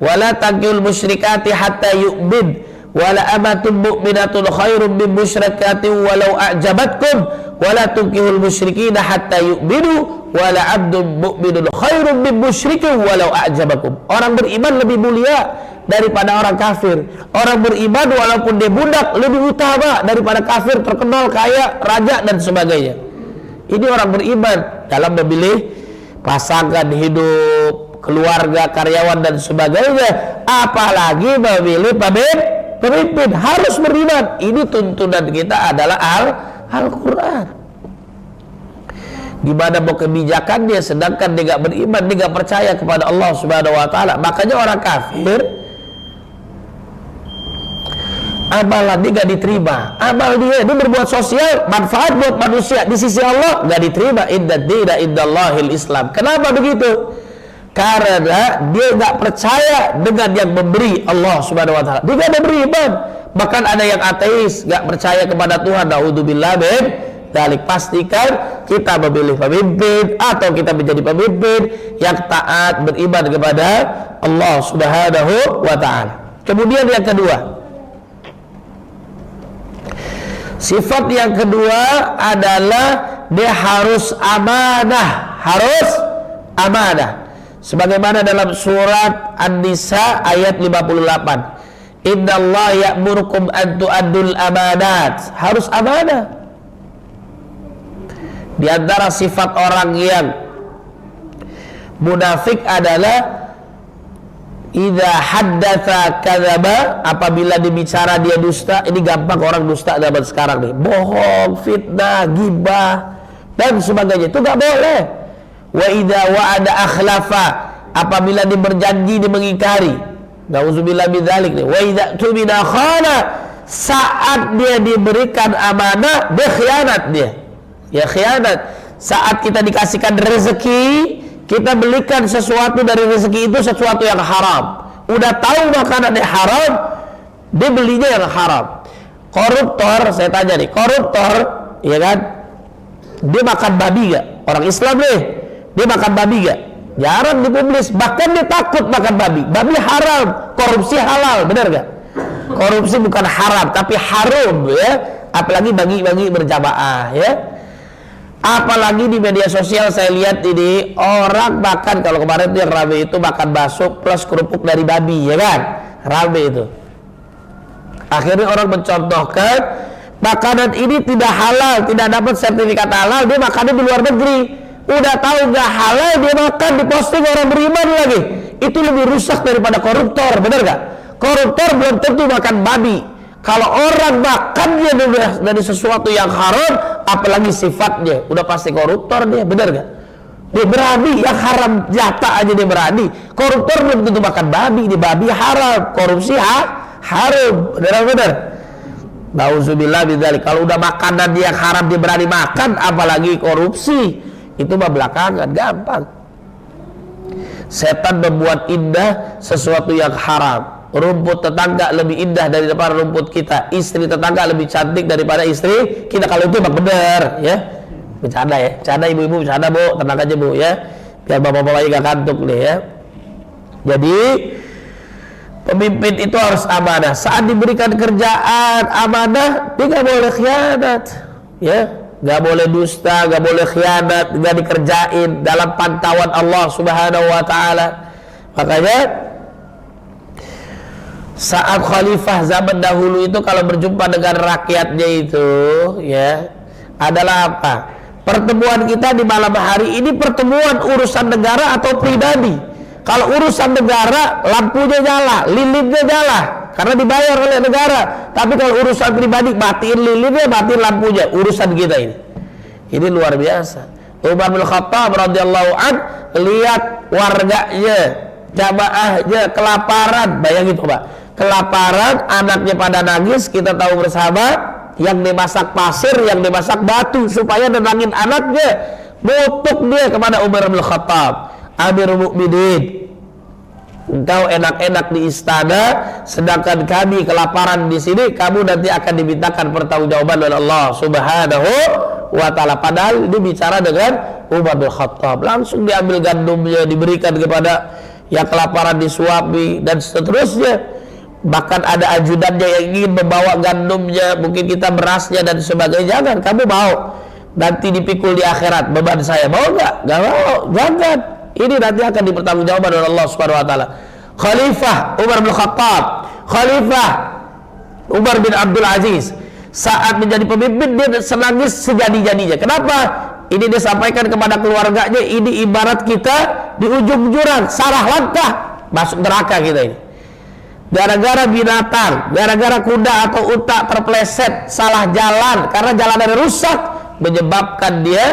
Wala tankihul musyrikati hatta yu'min wala amatun mu'minatun khairum min musyrikatin walau a'jabatkum wala tunkihul musyrikina hatta yu'minu wala abdun mu'minun khairum min musyrikin walau a'jabakum. Orang beriman lebih mulia daripada orang kafir. Orang beriman walaupun dia budak lebih utama daripada kafir terkenal kaya, raja dan sebagainya. Ini orang beriman dalam memilih pasangan hidup, keluarga, karyawan dan sebagainya, apalagi memilih pemimpin harus beriman. Ini tuntunan kita adalah Al-Quran. Gimana mau kebijakannya sedangkan dia gak beriman, dia gak percaya kepada Allah Subhanahu wa taala. Makanya orang kafir amalan dia gak diterima. Amal dia berbuat sosial, manfaat buat manusia, di sisi Allah gak diterima. Inna dina indallahil Islam. Kenapa begitu? Karena dia nggak percaya dengan yang memberi Allah Subhanahu wa taala. Dia nggak beriman. Bahkan ada yang ateis, nggak percaya kepada Tuhan. Naudzubillah min dzalik. Pastikan kita memilih pemimpin atau kita menjadi pemimpin yang taat, beriman kepada Allah Subhanahu wa taala. Kemudian yang kedua, sifat yang kedua adalah dia harus amanah, sebagaimana dalam surat An-Nisa ayat 58, innallaha ya'murukum an tu'addul amanat. Harus amanah. Di antara sifat orang yang munafik adalah idza haddatsa kadzaba, apabila dibicara dia dusta. Ini gampang orang dusta zaman sekarang nih, bohong, fitnah, ghibah dan sebagainya. Itu enggak boleh. Wa idza wa'ada akhlafa, apabila dia berjanji dia mengingkari. Nauzubillah min dzalik. Wa idza tumina khana, saat dia diberikan amanah dia khianat dia. Ya khianat. Saat kita dikasihkan rezeki, kita belikan sesuatu dari rezeki itu sesuatu yang haram. Udah tahu makanan yang haram, dia belinya yang haram. Koruptor, saya tanya nih, koruptor, ya kan? Dia makan babi gak? Orang Islam nih, dia makan babi gak? Jarang dipublis, bahkan dia takut makan babi. Babi haram, korupsi halal, benar gak? Korupsi bukan haram tapi harum ya, apalagi bagi-bagi berjamaah ya. Apalagi di media sosial saya lihat ini orang makan, kalau kemarin itu yang rame itu makan bakso plus kerupuk dari babi ya kan, rame itu. Akhirnya orang mencontohkan makanan ini tidak halal, tidak dapat sertifikat halal, dia makannya di luar negeri. Udah tahu nggak halal dia makan, diposting orang beriman lagi. Itu lebih rusak daripada koruptor, benar nggak? Koruptor belum tentu makan babi. Kalau orang makannya dari sesuatu yang haram, apalagi sifatnya, udah pasti koruptor dia, benar gak? Dia berani, yang haram jatah aja dia berani. Koruptor belum tentu makan babi, dia babi haram, korupsi haram, benar-benar. Nauzubillah bidzalik. Kalau udah makanan yang haram dia berani makan, apalagi korupsi, itu mah belakangan, gampang. Setan membuat indah sesuatu yang haram. Rumput tetangga lebih indah daripada rumput kita, istri tetangga lebih cantik daripada istri kita. Kalau itu memang benar ya, bercanda ya, bercanda ibu-ibu, bercanda bu, tenang aja bu ya, biar bapak-bapak gak kantuk nih ya. Jadi pemimpin itu harus amanah. Saat diberikan kerjaan amanah, dia gak boleh khianat ya, gak boleh dusta, gak boleh khianat, gak dikerjain dalam pantauan Allah Subhanahu wa Ta'ala. Makanya saat khalifah zaman dahulu itu kalau berjumpa dengan rakyatnya itu ya adalah apa? Pertemuan kita di malam hari ini pertemuan urusan negara atau pribadi. Kalau urusan negara lampunya nyala, lilinnya nyala karena dibayar oleh negara. Tapi kalau urusan pribadi matiin lilinnya, matiin lampunya, urusan kita ini. Ini luar biasa. Umar bin Khattab radhiyallahu an lihat warganya, jamaahnya kelaparan, bayangin coba. Kelaparan, anaknya pada nangis, kita tahu bersama, yang dimasak pasir, yang dimasak batu supaya nenangin anaknya. Nutuk dia kepada Umar bin Khattab, Amirul Mukminin, engkau enak-enak di istana, sedangkan kami kelaparan di sini, kamu nanti akan dimintakan pertanggungjawaban oleh Allah Subhanahu wa Ta'ala. Padahal ini bicara dengan Umar bin Khattab. Langsung diambil gandumnya, diberikan kepada yang kelaparan, disuapi dan seterusnya. Bahkan ada ajudannya yang ingin membawa gandumnya, mungkin kita berasnya dan sebagainya. Jangan, kamu mau nanti dipikul di akhirat beban saya, mau nggak? Nggak mau, jangan. Ini nanti akan dipertanggungjawabkan oleh Allah Subhanahu wa Ta'ala. Khalifah Umar bin Khattab, Khalifah Umar bin Abdul Aziz, saat menjadi pemimpin dia senangis sejadi-jadinya. Kenapa? Ini dia sampaikan kepada keluarganya, ini ibarat kita di ujung jurang, salah langkah masuk neraka kita ini. Gara-gara binatang, gara-gara kuda atau unta terpleset salah jalan karena jalannya rusak, menyebabkan dia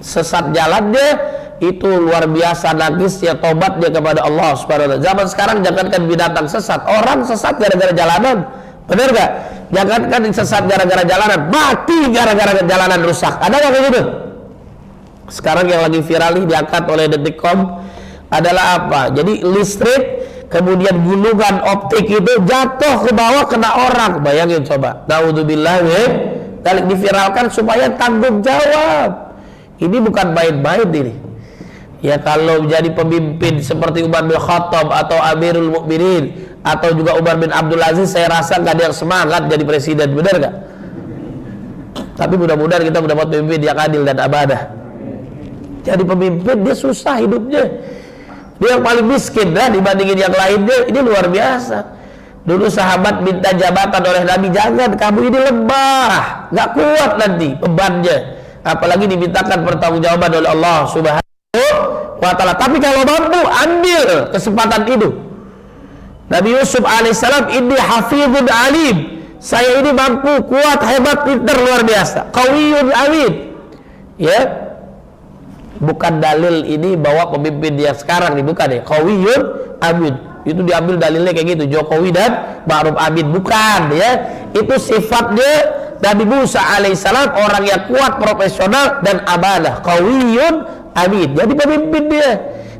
sesat jalannya. Itu luar biasa nagisnya, tobatnya kepada Allah Subhanahu wa Ta'ala. Zaman sekarang jangankan binatang sesat, orang sesat gara-gara jalanan, benar gak? Jangankan sesat gara-gara jalanan, mati gara-gara jalanan rusak. Ada nggak kayak gitu? Sekarang yang lagi viral nih diangkat oleh Detikcom adalah apa? Jadi listrik, kemudian gulungan optik itu jatuh ke bawah, kena orang. Bayangin coba. Naudzubillah ya. Kali diviralkan supaya tanggung jawab. Ini bukan main-main ini. Ya kalau jadi pemimpin seperti Umar bin Khattab atau Amirul Mukminin atau juga Umar bin Abdul Aziz, saya rasa nggak ada yang semangat jadi presiden, benar nggak? Tapi mudah-mudahan kita mendapat pemimpin yang adil dan amanah. Jadi pemimpin dia susah hidupnya. Dia yang paling miskin lah dibandingin yang lainnya. Ini luar biasa. Dulu sahabat minta jabatan oleh Nabi, jangan, kamu ini lemah, nggak kuat nanti bebannya. Apalagi dimintakan pertanggungjawaban oleh Allah Subhanahu wa Ta'ala. Tapi kalau mampu, ambil kesempatan itu. Nabi Yusuf alaihissalam, ini hafizun alim, saya ini mampu, kuat, hebat, pintar, luar biasa, qawiyun amin. Ya, bukan dalil ini bahwa pemimpin dia sekarang ini, bukan ya, qawiyun amin. Itu diambil dalilnya kayak gitu, Jokowi dan Ma'ruf Amin, bukan ya. Itu sifatnya Nabi Musa alaihissalam, orang yang kuat, profesional dan amanah, qawiyun amin. Jadi pemimpin dia.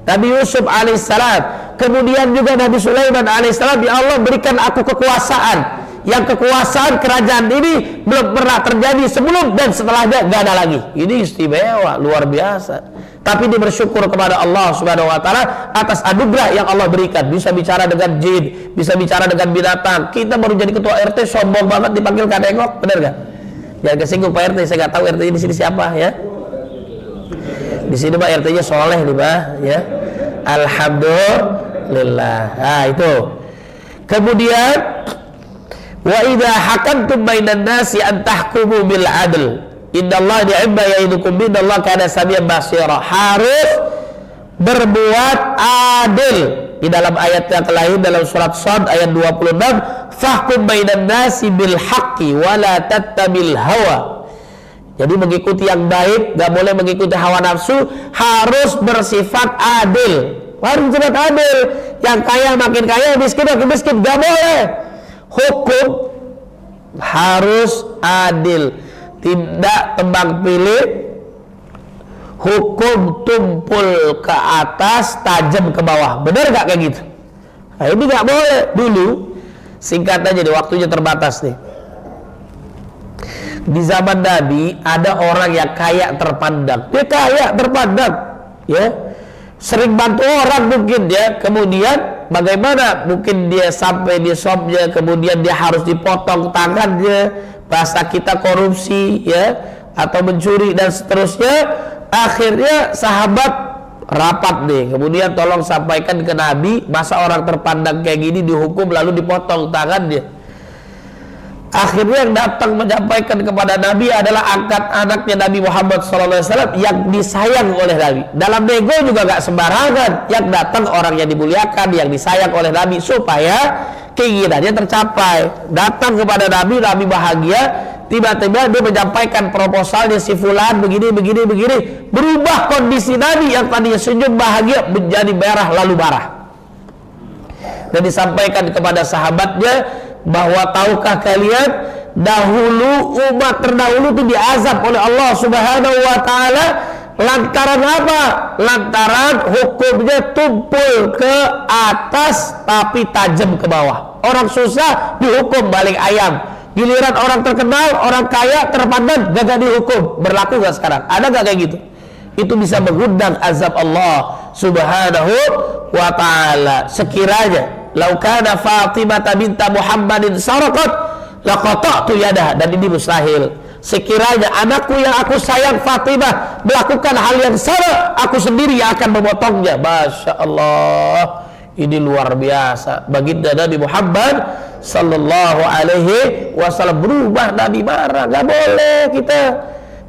Nabi Yusuf alaihissalam, kemudian juga Nabi Sulaiman alaihissalam, ya Allah berikan aku kekuasaan, yang kekuasaan kerajaan ini belum pernah terjadi sebelum dan setelahnya, gak ada lagi. Ini istimewa, luar biasa. tapi dia bersyukur kepada Allah Subhanahu wa taala atas anugerah yang Allah berikan. Bisa bicara dengan jin, bisa bicara dengan binatang. Kita baru jadi ketua RT sombong banget dipanggil kadengok, benar gak? Jangan kesinggung Pak RT, saya nggak tahu RT di sini siapa ya. Di sini Pak RT-nya soleh nih Pak ya. Alhamdulillah. Nah itu. Kemudian wa idza hakamtum bainan nasi an tahkumu bil adl. Innallaha ni'ma ya'idukum billahi kana samian basira. Harus berbuat adil. Di dalam ayat yang lain dalam surat Shad ayat 26, fahkum bainan nasi bil haqqi wa la tattabil hawa. Jadi mengikuti yang baik, gak boleh mengikuti hawa nafsu, harus bersifat adil. Harus bersifat adil. Yang kaya makin kaya, miskin makin miskin, gak boleh. Hukum harus adil. Tidak tebang pilih, hukum tumpul ke atas, tajam ke bawah. Benar gak kayak gitu? Nah, ini gak boleh. Dulu, singkat aja deh, waktunya terbatas nih. Di zaman Nabi ada orang yang kaya terpandang. Dia kaya terpandang, ya. Sering bantu orang mungkin ya. Kemudian bagaimana mungkin dia sampai di shopnya, kemudian dia harus dipotong tangannya. Bahasa kita korupsi ya, atau mencuri dan seterusnya. Akhirnya sahabat rapat nih, kemudian tolong sampaikan ke Nabi, masa orang terpandang kayak gini dihukum lalu dipotong tangannya. Akhirnya yang datang menyampaikan kepada Nabi adalah angkat anaknya Nabi Muhammad SAW yang disayang oleh Nabi. Dalam nego juga gak sembarangan. Yang datang orang yang dimuliakan, yang disayang oleh Nabi, supaya keinginannya tercapai. Datang kepada Nabi, Nabi bahagia. Tiba-tiba dia menyampaikan proposalnya, si fulan begini. Berubah kondisi Nabi yang tadinya senyum bahagia menjadi merah lalu marah. Dan disampaikan kepada sahabatnya bahwa tahukah kalian dahulu umat terdahulu itu diazab oleh Allah Subhanahu wa taala lantaran apa? Lantaran hukumnya tumpul ke atas tapi tajam ke bawah. Orang susah dihukum balik ayam. Giliran orang terkenal, orang kaya terpandang gak dihukum. Berlaku gak sekarang? Ada gak kayak gitu? Itu bisa mengundang azab Allah Subhanahu wa taala. Sekiranya lau kana Fatimah binta Muhammadin saraqat laqata'tu yadaha, dan ini mustahil. Sekiranya anakku yang aku sayang Fatimah melakukan hal yang sama, aku sendiri yang akan memotongnya. Masya Allah, ini luar biasa. Baginda Nabi Muhammad sallallahu alaihi wasallam berubah. Nabi marah, nggak boleh kita.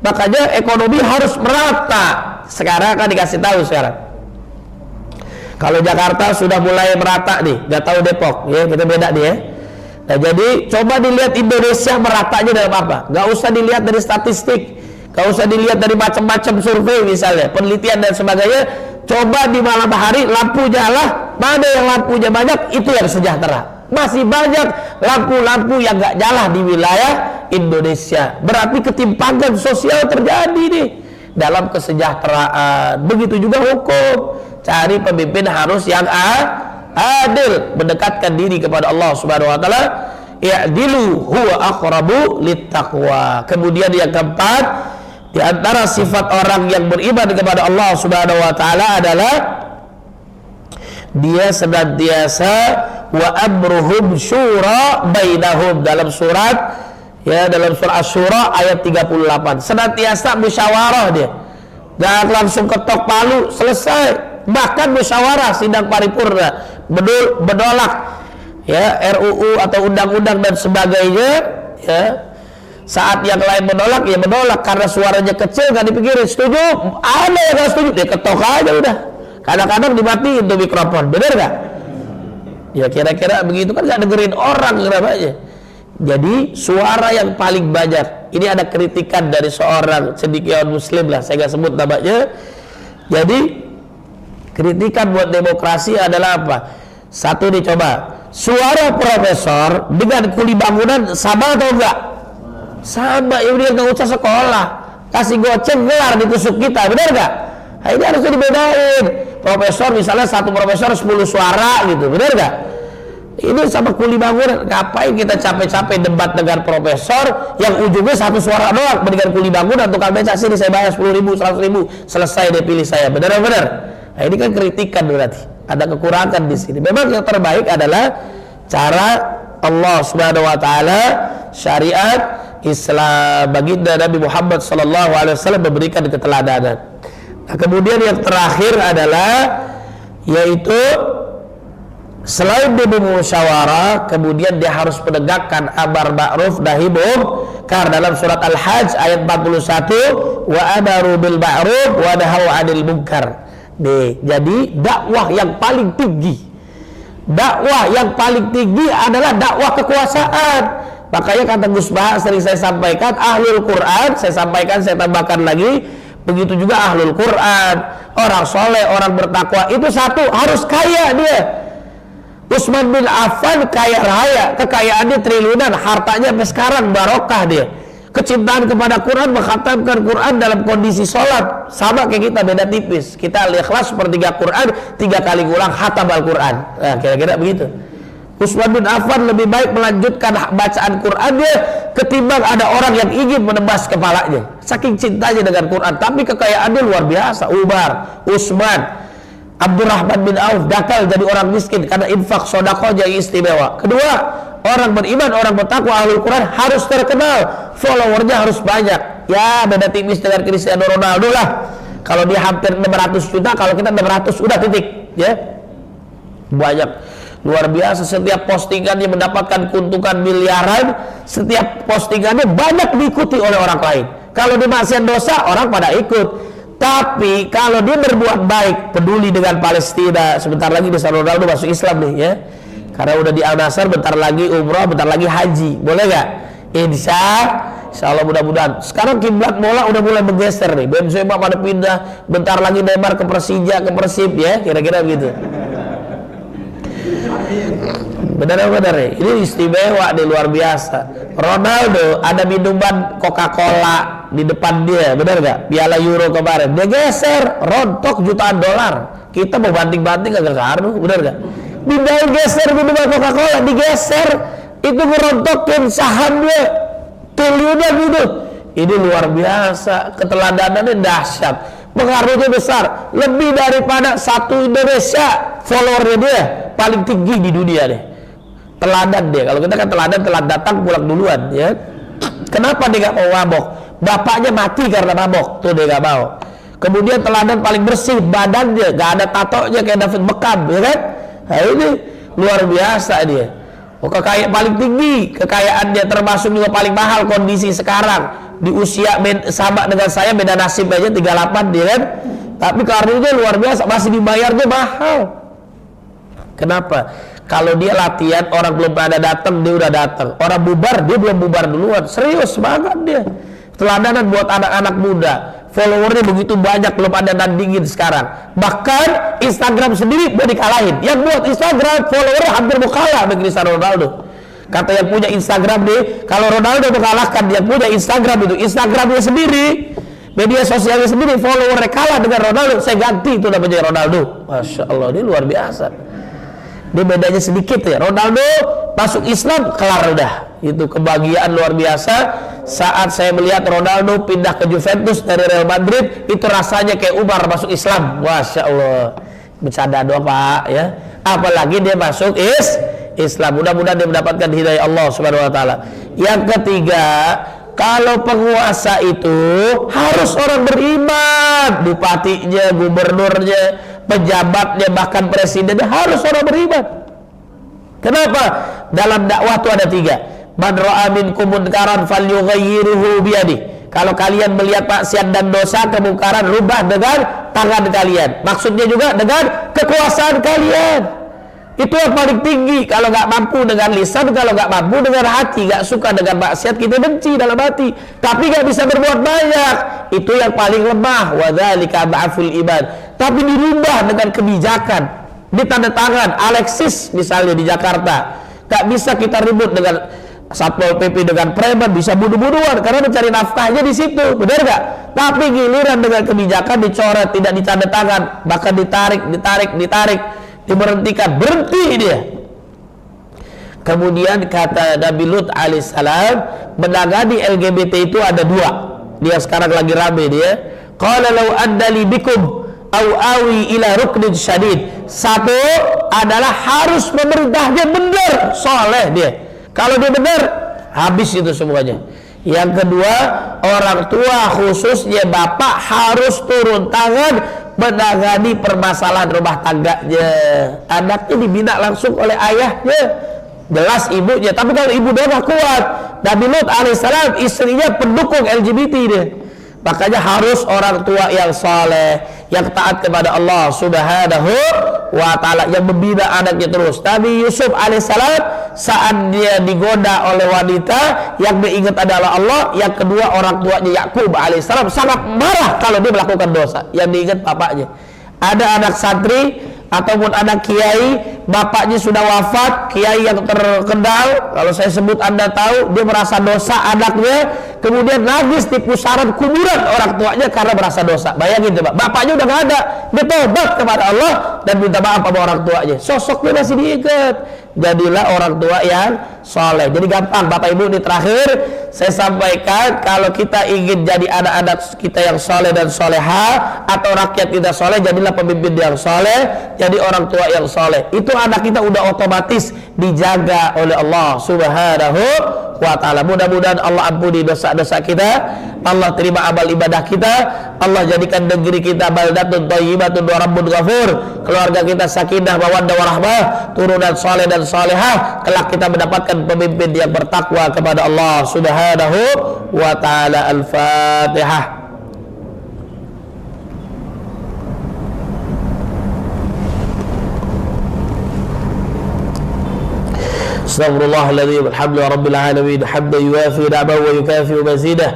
Makanya ekonomi harus merata. Sekarang kan dikasih tahu sekarang. Kalau Jakarta sudah mulai merata nih, nggak tahu Depok, ya kita beda nih ya. Nah jadi coba dilihat Indonesia meratanya dalam apa? Nggak usah dilihat dari statistik, nggak usah dilihat dari macam-macam survei misalnya, penelitian dan sebagainya. Coba di malam hari lampu nyala, mana yang lampunya banyak itu yang sejahtera. Masih banyak lampu-lampu yang nggak nyala di wilayah Indonesia. Berarti ketimpangan sosial terjadi nih dalam kesejahteraan. Begitu juga hukum. Cari pemimpin harus yang adil, mendekatkan diri kepada Allah Subhanahu wa taala. Ya'dilu huwa aqrabu littaqwa. Kemudian yang keempat, di antara sifat orang yang beriman kepada Allah Subhanahu wa taala adalah dia senantiasa wa amruhum syura bainahum. Dalam surat Asy-Syura ayat 38. Senantiasa musyawarah dia. Jangan langsung ketok palu selesai. Bahkan musyawarah sidang paripurna menolak ya RUU atau undang-undang dan sebagainya ya. Saat yang lain menolak, ya menolak karena suaranya kecil, gak dipikirin. Setuju? Ada yang gak setuju, dia ketok aja udah. Kadang-kadang dimatiin tuh mikrofon, bener gak? Ya kira-kira begitu kan, gak dengerin orang kenapanya. Jadi suara yang paling banyak, ini ada kritikan dari seorang cendekiawan muslim lah, saya gak sebut namanya. Jadi kritikan buat demokrasi adalah apa? Satu nih, coba suara profesor dengan kuli bangunan sama atau enggak? Sama, ya dia nggak usah sekolah, kasih goceng gelar ditusuk kita, benar nggak? Nah, ini harus dibedain. Profesor misalnya satu profesor 10 suara gitu, benar nggak? Ini sama kuli bangunan. Ngapain kita capek-capek debat dengan profesor yang ujungnya satu suara doang dengan kuli bangunan, tukang beca sini saya bayar 10.000, 100.000, selesai dia pilih saya. Benar-benar. Nah, ini kan kritikan berarti. Ada kekurangan di sini. Memang yang terbaik adalah cara Allah Subhanahu wa taala, syariat Islam, baginda Nabi Muhammad sallallahu alaihi wasallam memberikan keteladanan. Nah, kemudian yang terakhir adalah yaitu selain dia bermusyawarah, kemudian dia harus menegakkan amar ma'ruf nahi munkar dalam surat Al-Hajj ayat 41, wa amaru bil ma'ruf wa nahaw 'anil munkar. Jadi dakwah yang paling tinggi, dakwah yang paling tinggi adalah dakwah kekuasaan. Makanya kata Gus Bah sering saya sampaikan, ahlul Quran, saya sampaikan, saya tambahkan lagi, begitu juga ahlul Quran, orang soleh, orang bertakwa, itu satu, harus kaya dia. Utsman bin Affan kaya raya, kekayaannya triliunan, hartanya sampai sekarang barokah dia. Kecintaan kepada Quran, mengkhatamkan Quran dalam kondisi sholat, sama kayak kita, beda tipis. Kita Al-Ikhlas sepertiga Quran, 3 kali ulang khatam Al-Quran. Nah, kira-kira begitu. Utsman bin Affan lebih baik melanjutkan bacaan Quran dia ketimbang ada orang yang ingin menebas kepalanya. Saking cintanya dengan Quran, tapi kekayaannya luar biasa. Umar, Utsman, Abdurrahman bin Auf gagal jadi orang miskin karena infak sedekahnya istimewa. Kedua, orang beriman, orang bertakwa, ahlul Quran harus terkenal, followernya harus banyak. Ya, beda tipis dengan Cristiano Ronaldo lah. Kalau dia hampir 600 juta, kalau kita 600 udah titik, ya. Banyak, luar biasa. Setiap postingannya mendapatkan keuntungan miliaran, setiap postingannya banyak diikuti oleh orang lain. Kalau dia maksiat dosa, orang pada ikut. Tapi kalau dia berbuat baik, peduli dengan Palestina, sebentar lagi Cristiano Ronaldo masuk Islam nih, ya. Karena udah di Al-Nassr, bentar lagi umrah, bentar lagi haji, boleh nggak? Insya Allah mudah-mudahan. Sekarang kiblat bola udah mulai bergeser nih. Benzema pada pindah, bentar lagi Neymar ke Persija, ke Persib, ya, kira-kira begitu. Benar-benar ya, ini istimewa nih, luar biasa. Ronaldo ada minuman Coca-Cola di depan dia, benar nggak? Piala Euro kemarin dia geser, rontok jutaan dolar. Kita mau banting-banting agak ngaruh, benar nggak? Pindahin, geser minuman Coca-Cola, digeser, itu merontokin saham dia triliunan gitu. Ini luar biasa, keteladanannya dahsyat, pengaruhnya besar, lebih daripada satu Indonesia followernya dia paling tinggi di dunia deh. Teladan dia, kalau kita kan teladan, telat datang pulang duluan, ya. Kenapa dia nggak mau mabok? Bapaknya mati karena mabok, tuh dia nggak mau. Kemudian teladan paling bersih, badannya nggak ada tatonya kayak David Beckham, ya kan? Nah, ini luar biasa dia. Oh, kekayaan paling tinggi, kekayaannya termasuk juga paling mahal kondisi sekarang. Di usia sama dengan saya, beda nasib aja 38 dia kan. Tapi karirnya luar biasa, masih dibayarnya mahal. Kenapa? Kalau dia latihan, orang belum pada datang, dia udah datang. Orang bubar, dia belum bubar duluan. Serius banget dia. Teladanan buat anak-anak muda. Followernya begitu banyak, belum ada nandingin sekarang. Bahkan Instagram sendiri mau dikalahin. Yang buat Instagram, followernya hampir mau kalah dengan Cristiano Ronaldo. Kata yang punya Instagram nih, kalau Ronaldo mengalahkan yang punya Instagram itu, Instagramnya sendiri, media sosialnya sendiri, followernya kalah dengan Ronaldo, saya ganti itu namanya Ronaldo. Masya Allah, ini luar biasa. Dia bedanya sedikit ya. Ronaldo masuk Islam, kelar udah. Itu kebahagiaan luar biasa. Saat saya melihat Ronaldo pindah ke Juventus dari Real Madrid, itu rasanya kayak Umar masuk Islam. Masya Allah. Bercanda doang Pak, ya. Apalagi dia masuk Islam. Mudah-mudahan dia mendapatkan hidayah Allah Subhanahu wa taala. Yang ketiga, kalau penguasa itu harus orang beriman. Bupatinya, gubernurnya, pejabatnya, bahkan presidennya harus orang beriman. Kenapa? Dalam dakwah itu ada 3. Man ra'a minkum munkaran falyughayyirhu biyadihi. Kalau kalian melihat maksiat dan dosa, kemungkaran, rubah dengan tangan kalian. Maksudnya juga dengan kekuasaan kalian. Itu yang paling tinggi. Kalau nggak mampu dengan lisan, kalau nggak mampu dengan hati, nggak suka dengan maksiat, kita benci dalam hati, tapi nggak bisa berbuat banyak, itu yang paling lemah. Wa dzalika dha'ful iman. Tapi dirubah dengan kebijakan, ditanda tangan. Alexis misalnya di Jakarta, nggak bisa kita ribut dengan Satpol PP dengan preman, bisa bunuh-bunuhan karena mencari nafkahnya di situ, benar nggak? Tapi giliran dengan kebijakan dicoret, tidak ditanda tangan, bahkan ditarik, diberhentikan, berhenti dia. Kemudian kata Nabi Lut alaihissalam, menangani LGBT itu ada dua. Dia sekarang lagi rame dia. Qala law addali bikum au awi ila ruknin syadid. Satu adalah harus memerintahnya benar, soleh dia. Kalau dia benar, habis itu semuanya. Yang kedua, orang tua khususnya bapak harus turun tangan menangani permasalahan rumah tangganya. Anaknya dibina langsung oleh ayahnya, jelas ibunya. Tapi kalau ibu dia nggak kuat, Nabi Lut alaihissalam istrinya pendukung LGBT dia. Makanya harus orang tua yang saleh, yang taat kepada Allah Subhanahu wa ta'ala, yang membina anaknya terus. Nabi Yusuf alaihissalam saat dia digoda oleh wanita, yang diingat adalah Allah. Yang kedua, orang tuanya Yakub alaihissalam sangat marah kalau dia melakukan dosa, yang diingat bapaknya. Ada anak santri ataupun anak kiai, bapaknya sudah wafat, kiai yang terkenal, kalau saya sebut Anda tahu, dia merasa dosa anaknya, kemudian nangis di pusaran kuburan orang tuanya karena merasa dosa. Bayangin coba, bapaknya udah gak ada, dia tobat kepada Allah dan minta maaf sama orang tuanya, sosoknya masih diingat. Jadilah orang tua yang soleh. Jadi gampang Bapak Ibu. Di terakhir saya sampaikan, kalau kita ingin jadi anak-anak kita yang soleh dan soleha, atau rakyat kita soleh, jadilah pemimpin yang soleh, jadi orang tua yang soleh. Itu anak kita udah otomatis dijaga oleh Allah Subhanahu wa ta'ala. Mudah-mudahan Allah ampuni dosa-dosa kita, Allah terima amal ibadah kita, Allah jadikan negeri kita baldatun thayyibatun wa rabbun ghafur, keluarga kita sakinah mawaddah warahmah, turunan soleh dan solehah, kelak kita mendapatkan pemimpin yang bertakwa kepada Allah Subhanahu wa ta'ala. Al-Fatihah. Astaghfirullahaladzim, alhamdulillah rabbil alamin, hamdan yuwafi ni'amahu wa yukafi'u mazidah.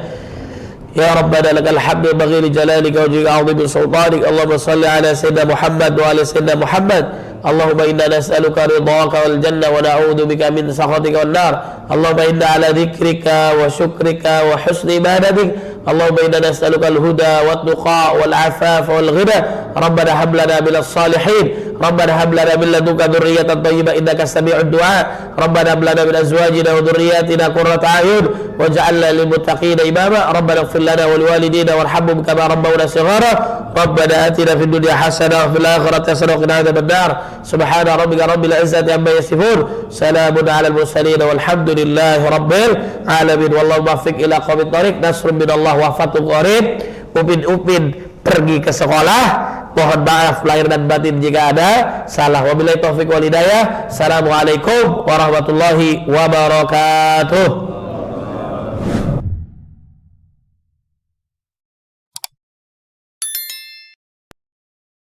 Ya Rabbana lakal hamdu baghi li jalalika wa wajhika 'azimi sultanik. Allahumma salli ala sayyidina Muhammad wa ala sayyidina Muhammad. Allahumma inna nas'aluka ridhaka wal janna wa na'udzu bika min sakhatika wan nar. Allahumma inna ala dzikrika wa syukrika wa husni ibadatik. Allahumma inna nas'aluka al-huda wat tuqa wal 'afafa wal ghina. Rabbana hab lana minas salihin. Rabbana hab lana min ladunka dzurriyyatan thayyibah innaka sami'ud du'a. Rabbana hab lana min azwajina wa dhurriyyatina qurrata a'yun waj'alna lil muttaqina imama. Rabbana ighfir lana wa liwalidina warhamhum kama rabbawna shighara. Rabbana atina fid dunya hasanah wa fil akhirati hasanah wa qina adzabannar. Subhana rabbika rabbil izzati amma yasifun, salamun 'alal mursalin walhamdulillahi rabbil alamin. Wallahu muwaffiq ila aqwamit thoriq. Nasrun minallah wa fathun qarib. Upin pergi ke sekolah. Mohon maaf lahir dan batin jika ada salah. Wabillahi taufiq wal hidayah. Assalamualaikum warahmatullahi wabarakatuh.